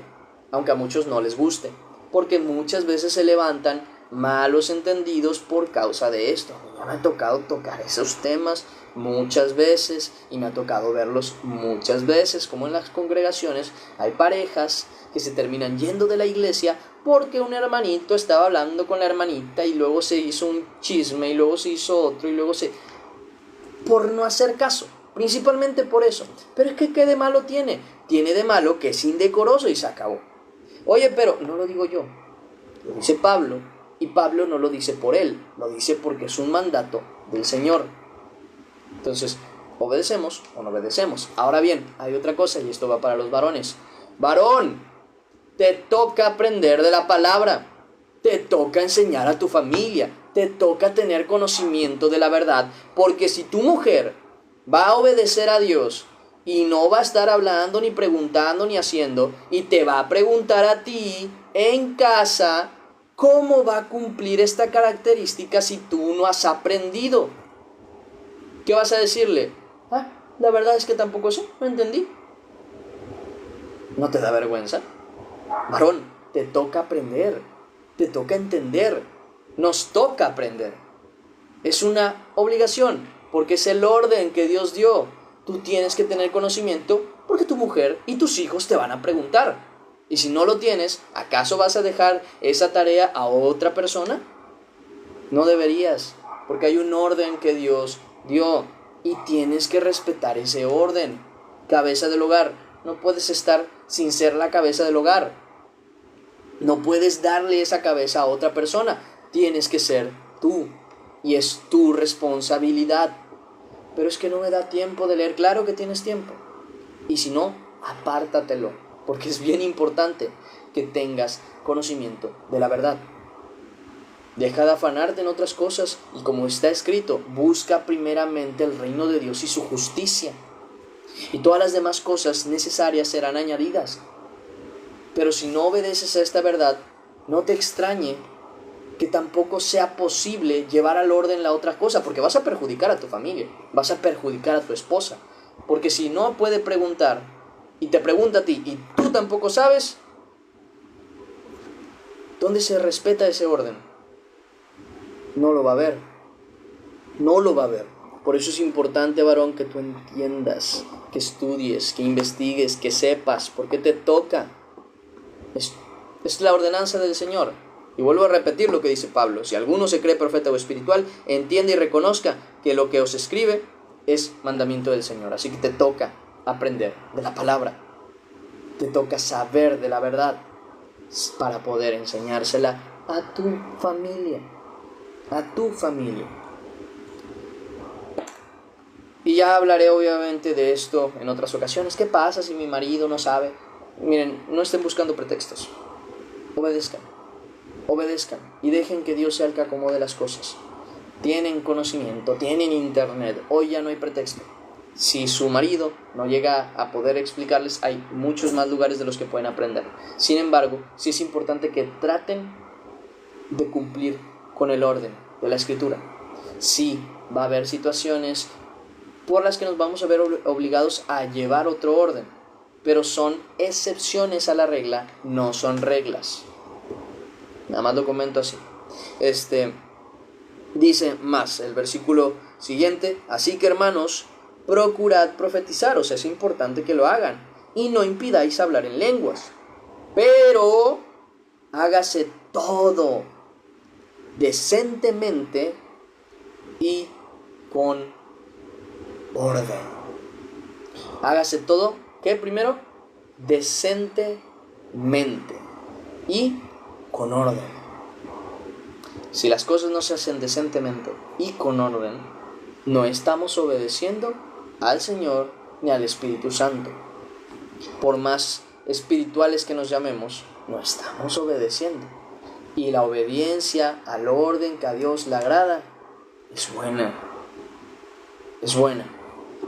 aunque a muchos no les guste, porque muchas veces se levantan malos entendidos por causa de esto. Ya me ha tocado tocar esos temas muchas veces y me ha tocado verlos muchas veces, como en las congregaciones hay parejas que se terminan yendo de la iglesia porque un hermanito estaba hablando con la hermanita y luego se hizo un chisme y luego se hizo otro y luego por no hacer caso, principalmente por eso. Pero es que ¿qué de malo tiene? Tiene de malo que es indecoroso y se acabó. Oye, pero no lo digo yo, lo dice Pablo, y Pablo no lo dice por él, lo dice porque es un mandato del Señor. Entonces, ¿obedecemos o no obedecemos? Ahora bien, hay otra cosa y esto va para los varones. Varón, te toca aprender de la palabra, te toca enseñar a tu familia, te toca tener conocimiento de la verdad, porque si tu mujer va a obedecer a Dios y no va a estar hablando, ni preguntando, ni haciendo, y te va a preguntar a ti en casa, ¿cómo va a cumplir esta característica si tú no has aprendido? ¿Qué vas a decirle? La verdad es que tampoco sé, no entendí. ¿No te da vergüenza? Varón, te toca aprender, te toca entender, nos toca aprender. Es una obligación, porque es el orden que Dios dio. Tú tienes que tener conocimiento porque tu mujer y tus hijos te van a preguntar. Y si no lo tienes, ¿acaso vas a dejar esa tarea a otra persona? No deberías, porque hay un orden que Dios dio y tienes que respetar ese orden. Cabeza del hogar, no puedes estar sin ser la cabeza del hogar. No puedes darle esa cabeza a otra persona, tienes que ser tú y es tu responsabilidad. Pero es que no me da tiempo de leer. Claro que tienes tiempo, y si no, apártatelo, porque es bien importante que tengas conocimiento de la verdad. Deja de afanarte en otras cosas y, como está escrito, busca primeramente el reino de Dios y su justicia, y todas las demás cosas necesarias serán añadidas. Pero si no obedeces a esta verdad, no te extrañe que tampoco sea posible llevar al orden la otra cosa, porque vas a perjudicar a tu familia, vas a perjudicar a tu esposa, porque si no puede preguntar y te pregunta a ti y tú tampoco sabes, ¿dónde se respeta ese orden? No lo va a haber, no lo va a haber. Por eso es importante, varón, que tú entiendas, que estudies, que investigues, que sepas, porque te toca. Es la ordenanza del Señor. Y vuelvo a repetir lo que dice Pablo: si alguno se cree profeta o espiritual, entienda y reconozca que lo que os escribe es mandamiento del Señor. Así que te toca aprender de la palabra, te toca saber de la verdad para poder enseñársela a tu familia, a tu familia. ya hablaré obviamente de esto en otras ocasiones. ¿Qué pasa si mi marido no sabe? Miren, no estén buscando pretextos. Obedezcan, obedezcan y dejen que Dios sea el que acomode las cosas. Tienen conocimiento, tienen internet, hoy ya no hay pretexto. Si su marido no llega a poder explicarles, hay muchos más lugares de los que pueden aprender. Sin embargo, sí es importante que traten de cumplir con el orden de la Escritura. Sí, va a haber situaciones por las que nos vamos a ver obligados a llevar otro orden, pero son excepciones a la regla, no son reglas. Nada más lo comento así. Dice más el versículo siguiente: así que, hermanos, procurad profetizar, o sea, es importante que lo hagan, y no impidáis hablar en lenguas, pero hágase todo decentemente y con orden. Hágase todo, ¿qué? Primero, decentemente y con orden. Si las cosas no se hacen decentemente y con orden, no estamos obedeciendo al Señor ni al Espíritu Santo. Por más espirituales que nos llamemos, no estamos obedeciendo. Y la obediencia al orden que a Dios le agrada es buena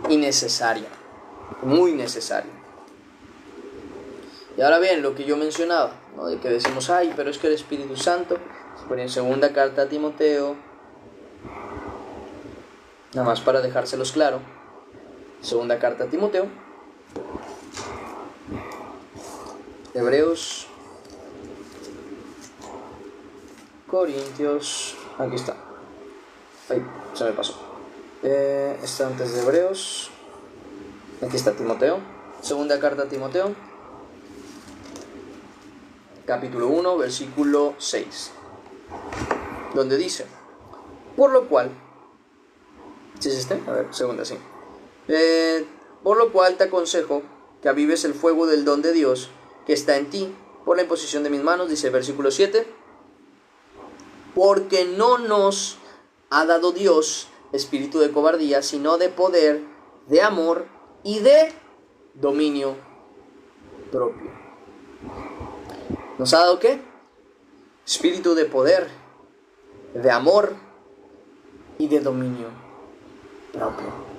y necesaria, muy necesaria. Y ahora bien, lo que yo mencionaba, ¿no? De que decimos, ay, pero es que el Espíritu Santo, por en segunda carta a Timoteo, nada más para dejárselos claro, segunda carta a Timoteo, Hebreos, Corintios, aquí está, ahí se me pasó, está antes de Hebreos, aquí está Timoteo, segunda carta a Timoteo, capítulo 1, versículo 6, donde dice, por lo cual, ¿sí es este? A ver, segunda, sí. Por lo cual te aconsejo que avives el fuego del don de Dios que está en ti por la imposición de mis manos, dice el versículo 7, porque no nos ha dado Dios espíritu de cobardía, sino de poder, de amor y de dominio propio. ¿Nos ha dado qué? Espíritu de poder, de amor y de dominio propio.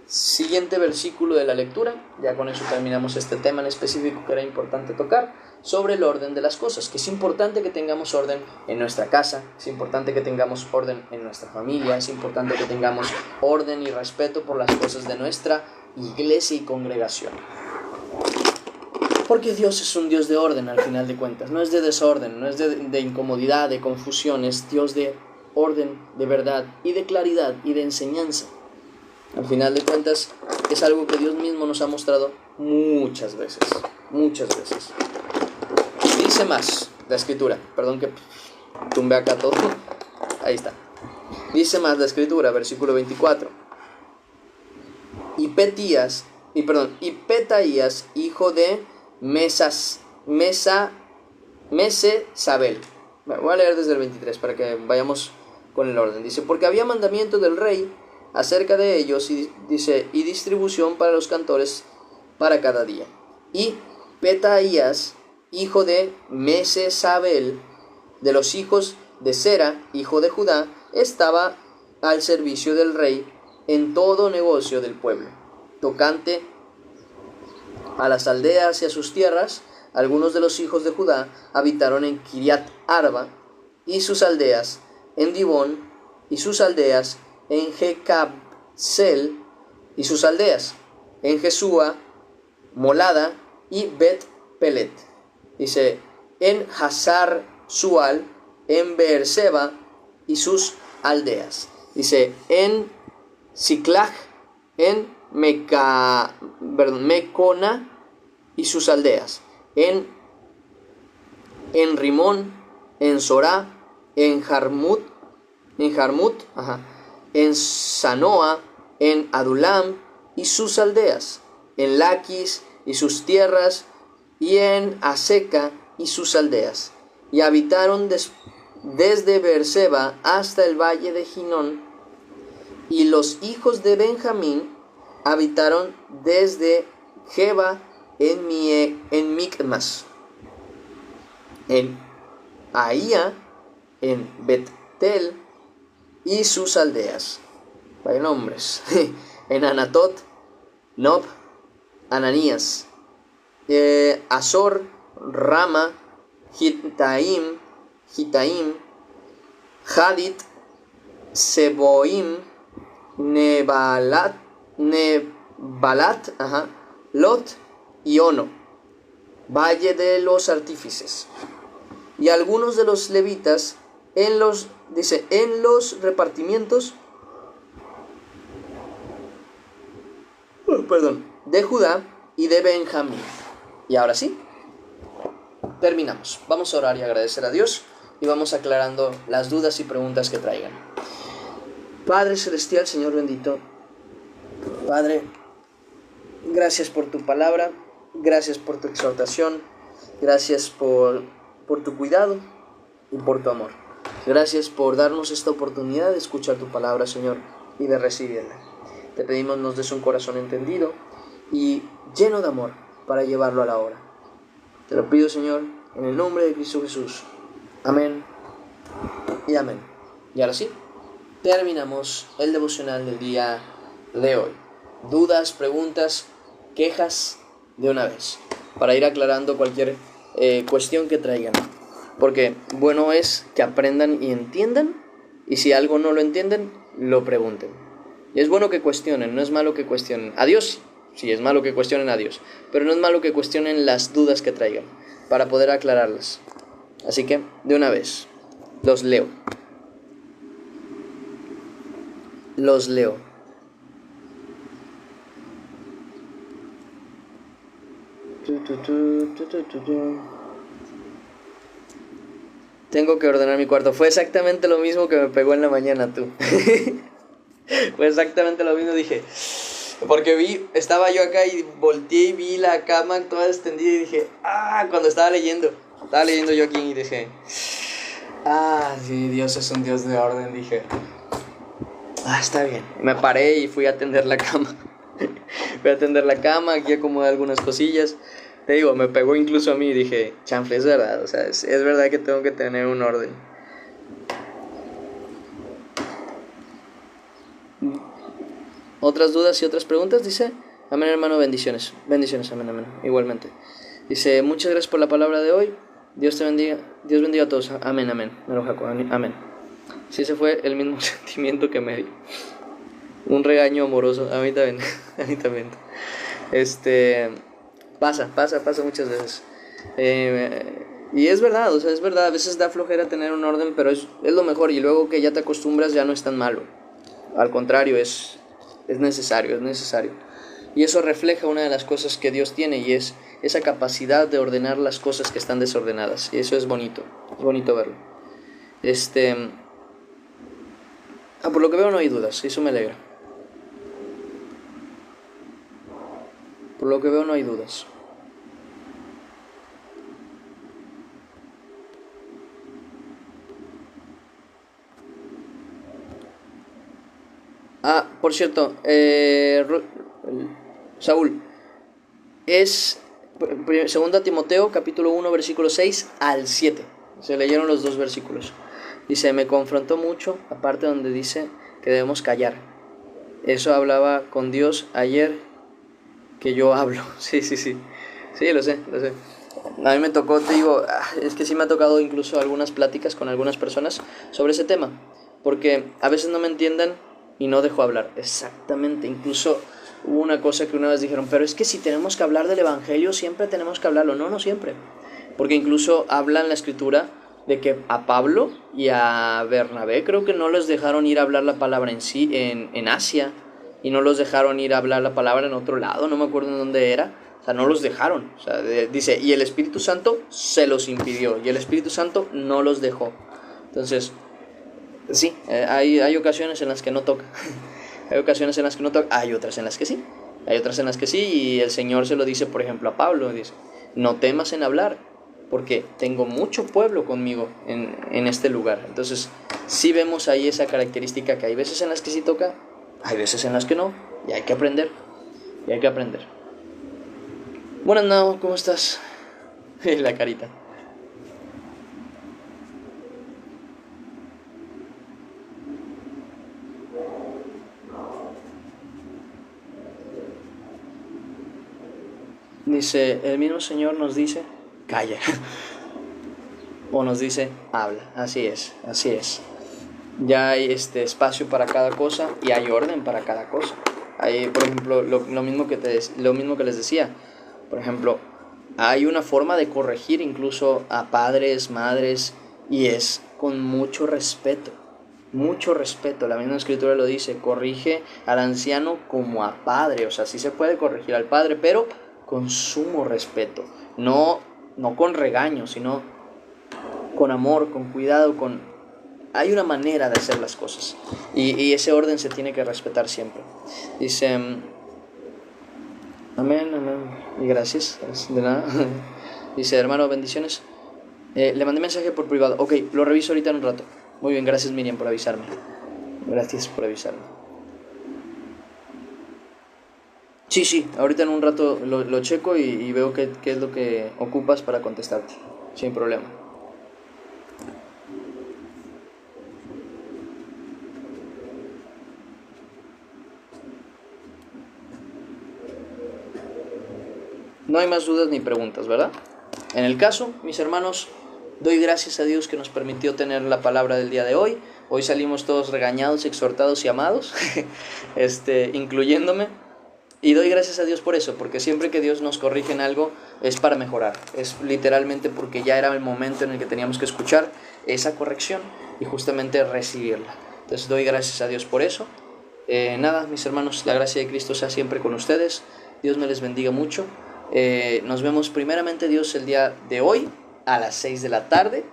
Siguiente versículo de la lectura, ya con eso terminamos este tema en específico que era importante tocar, sobre el orden de las cosas, que es importante que tengamos orden en nuestra casa, es importante que tengamos orden en nuestra familia, es importante que tengamos orden y respeto por las cosas de nuestra iglesia y congregación. Porque Dios es un Dios de orden al final de cuentas, no es de desorden, no es de incomodidad, de confusión, es Dios de orden, de verdad y de claridad y de enseñanza. Al final de cuentas es algo que Dios mismo nos ha mostrado muchas veces. Dice más la Escritura, perdón que tumbe acá todo, ahí está. Dice más la Escritura, versículo 24. Y Petaías, hijo de Mesesabel. Voy a leer desde el 23 para que vayamos con el orden. Dice, porque había mandamiento del rey acerca de ellos, y dice, y distribución para los cantores para cada día. Y Petaías, hijo de Mesesabel, de los hijos de Sera, hijo de Judá, estaba al servicio del rey en todo negocio del pueblo, tocante a las aldeas y a sus tierras. Algunos de los hijos de Judá habitaron en Kiriat Arba y sus aldeas, en Dibón y sus aldeas, en Jecabsel y sus aldeas, en Jesúa, Molada y Bet Pelet. Dice, en Hazar Sual, en Beerseba y sus aldeas. Dice, en Siclag, en Mecona y sus aldeas, en Rimón, en Sorá, en Jarmut, en Sanoa, en Adulam y sus aldeas, en Laquis y sus tierras, y en Aseca y sus aldeas. Y habitaron desde Beerseba hasta el valle de Ginón, Y los hijos de Benjamín habitaron desde Geba en Micmas, en Ahía, en Betel y sus aldeas. Vaya nombres. En Anatot, Nob, Ananías, Azor, Rama, Gitaim, Hadit, Seboim, Nebalat, Lot y Ono, valle de los artífices. Y algunos de los levitas en los repartimientos de Judá y de Benjamín. Y ahora sí, terminamos. Vamos a orar y agradecer a Dios y vamos aclarando las dudas y preguntas que traigan. Padre Celestial, Señor bendito, Padre, gracias por tu palabra, gracias por tu exhortación, gracias por tu cuidado y por tu amor. Gracias por darnos esta oportunidad de escuchar tu palabra, Señor, y de recibirla. Te pedimos nos des un corazón entendido y lleno de amor para llevarlo a la obra. Te lo pido, Señor, en el nombre de Cristo Jesús. Amén y amén. Y ahora sí, terminamos el devocional del día de hoy. Dudas, preguntas, quejas de una vez, para ir aclarando cualquier cuestión que traigan. Porque bueno es que aprendan y entiendan, y si algo no lo entienden, lo pregunten. Y es bueno que cuestionen, no es malo que cuestionen. A Dios, sí es malo que cuestionen a Dios, pero no es malo que cuestionen las dudas que traigan, para poder aclararlas. Así que, de una vez, los leo. Tengo que ordenar mi cuarto. Fue exactamente lo mismo que me pegó en la mañana, tú. Fue exactamente lo mismo, dije. Porque estaba yo acá y volteé y vi la cama toda extendida y dije, cuando estaba leyendo yo aquí y dije, sí, Dios es un Dios de orden, dije, está bien. Me paré y fui a atender la cama. Aquí acomodé algunas cosillas. Te digo, me pegó incluso a mí y dije, chanfle, es verdad, o sea, es verdad que tengo que tener un orden. ¿Otras dudas y otras preguntas? Dice, amén, hermano, bendiciones, amén, igualmente. Dice, muchas gracias por la palabra de hoy, Dios te bendiga, Dios bendiga a todos, amén, amén. Sí, ese fue el mismo sentimiento que me dio, un regaño amoroso, a mí también. Pasa muchas veces. Y es verdad, a veces da flojera tener un orden, pero es lo mejor, y luego que ya te acostumbras ya no es tan malo. Al contrario, es necesario. Y eso refleja una de las cosas que Dios tiene, y es esa capacidad de ordenar las cosas que están desordenadas. Y eso es bonito verlo. Por lo que veo no hay dudas, eso me alegra. Por lo que veo no hay dudas. Por cierto, Saúl, es 2 Timoteo capítulo 1 versículo 6 al 7. Se leyeron los dos versículos. Dice, me confrontó mucho, aparte donde dice que debemos callar. Eso hablaba con Dios ayer que yo hablo. Sí, lo sé. A mí me tocó, te digo, es que sí me ha tocado incluso algunas pláticas con algunas personas sobre ese tema, porque a veces no me entienden y no dejo hablar. Exactamente, incluso hubo una cosa que una vez dijeron, pero es que si tenemos que hablar del evangelio siempre tenemos que hablarlo. No siempre, porque incluso habla en la escritura de que a Pablo y a Bernabé creo que no les dejaron ir a hablar la palabra en Asia, y no los dejaron ir a hablar la palabra en otro lado, no me acuerdo en dónde era. O sea, no los dejaron. O sea, dice, y el Espíritu Santo se los impidió, y el Espíritu Santo no los dejó. Entonces, sí, hay ocasiones en las que no toca. Hay ocasiones en las que no toca, hay otras en las que sí. Y el Señor se lo dice, por ejemplo, a Pablo, dice, no temas en hablar, porque tengo mucho pueblo conmigo en este lugar. Entonces, sí vemos ahí esa característica, que hay veces en las que sí toca Hay veces en las que no, y hay que aprender. Y hay que aprender. Buenas, Nao, ¿cómo estás? La carita. Dice, el mismo Señor nos dice, calla. O nos dice, habla. Así es, así es. Ya hay espacio para cada cosa y hay orden para cada cosa. Hay, por ejemplo, lo mismo que les decía. Por ejemplo, hay una forma de corregir incluso a padres, madres, y es con mucho respeto. Mucho respeto. La misma escritura lo dice, corrige al anciano como a padre. O sea, sí se puede corregir al padre, pero con sumo respeto. No con regaño, sino con amor, con cuidado, Hay una manera de hacer las cosas. Y ese orden se tiene que respetar siempre. Dice, amén, amén. Y gracias. De nada. Dice, hermano, bendiciones. Le mandé mensaje por privado. Ok, lo reviso ahorita en un rato. Muy bien, gracias Miriam por avisarme. Gracias por avisarme. Sí, ahorita en un rato lo checo y veo qué es lo que ocupas para contestarte. Sin problema. No hay más dudas ni preguntas, ¿verdad? En el caso, mis hermanos, doy gracias a Dios que nos permitió tener la palabra del día de hoy. Hoy salimos todos regañados, exhortados y amados, incluyéndome. Y doy gracias a Dios por eso, porque siempre que Dios nos corrige en algo es para mejorar. Es literalmente porque ya era el momento en el que teníamos que escuchar esa corrección y justamente recibirla. Entonces doy gracias a Dios por eso. Nada, mis hermanos, la gracia de Cristo sea siempre con ustedes. Dios me les bendiga mucho. Nos vemos primeramente Dios el día de hoy a las 6 de la tarde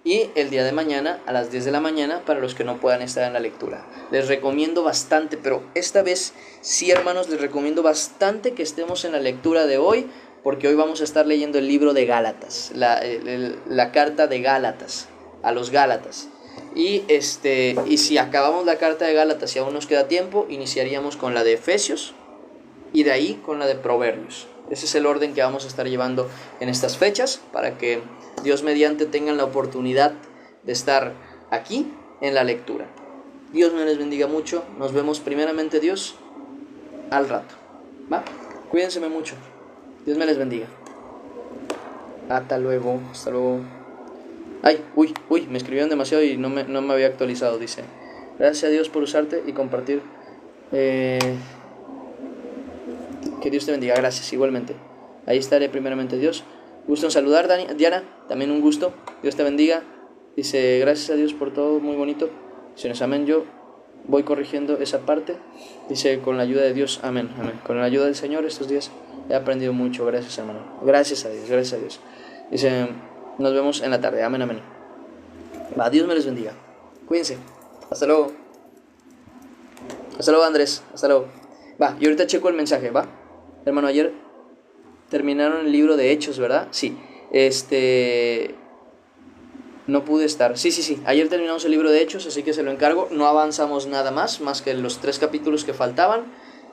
y el día de mañana a las 10 de la mañana para los que no puedan estar en la lectura. Les recomiendo bastante, pero esta vez sí, hermanos, les recomiendo bastante que estemos en la lectura de hoy, porque hoy vamos a estar leyendo el libro de Gálatas, la carta de Gálatas, a los Gálatas. Y si acabamos la carta de Gálatas y aún nos queda tiempo, iniciaríamos con la de Efesios y de ahí con la de Proverbios. Ese es el orden que vamos a estar llevando en estas fechas para que Dios mediante tengan la oportunidad de estar aquí en la lectura. Dios me les bendiga mucho. Nos vemos primeramente Dios al rato. ¿Va? Cuídense mucho. Dios me les bendiga. Hasta luego. Hasta luego. Ay, uy, me escribieron demasiado y no me había actualizado. Dice, gracias a Dios por usarte y compartir. Que Dios te bendiga, gracias, igualmente. Ahí estaré primeramente Dios. Gusto en saludar, Diana, también un gusto. Dios te bendiga. Dice, gracias a Dios por todo, muy bonito. Dice, amén, yo voy corrigiendo esa parte. Dice, con la ayuda de Dios, amén. Con la ayuda del Señor estos días he aprendido mucho, gracias hermano. Gracias a Dios. Dice, nos vemos en la tarde, amén. Va, Dios me les bendiga. Cuídense. Hasta luego. Hasta luego, Andrés. Hasta luego. Va, y ahorita checo el mensaje, ¿va? Hermano, ayer terminaron el libro de Hechos, ¿verdad? Sí. No pude estar. Sí. Ayer terminamos el libro de Hechos, así que se lo encargo. No avanzamos nada más que los 3 capítulos que faltaban.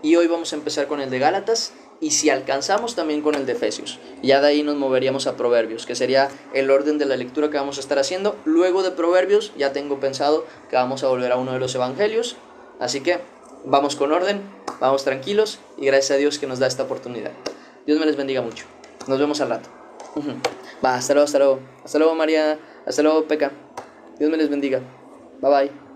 Y hoy vamos a empezar con el de Gálatas. Y si alcanzamos, también con el de Efesios. Ya de ahí nos moveríamos a Proverbios, que sería el orden de la lectura que vamos a estar haciendo. Luego de Proverbios, ya tengo pensado que vamos a volver a uno de los evangelios. Así que vamos con orden, vamos tranquilos y gracias a Dios que nos da esta oportunidad. Dios me les bendiga mucho. Nos vemos al rato. Va, hasta luego. Hasta luego María. Hasta luego Peca. Dios me les bendiga. Bye.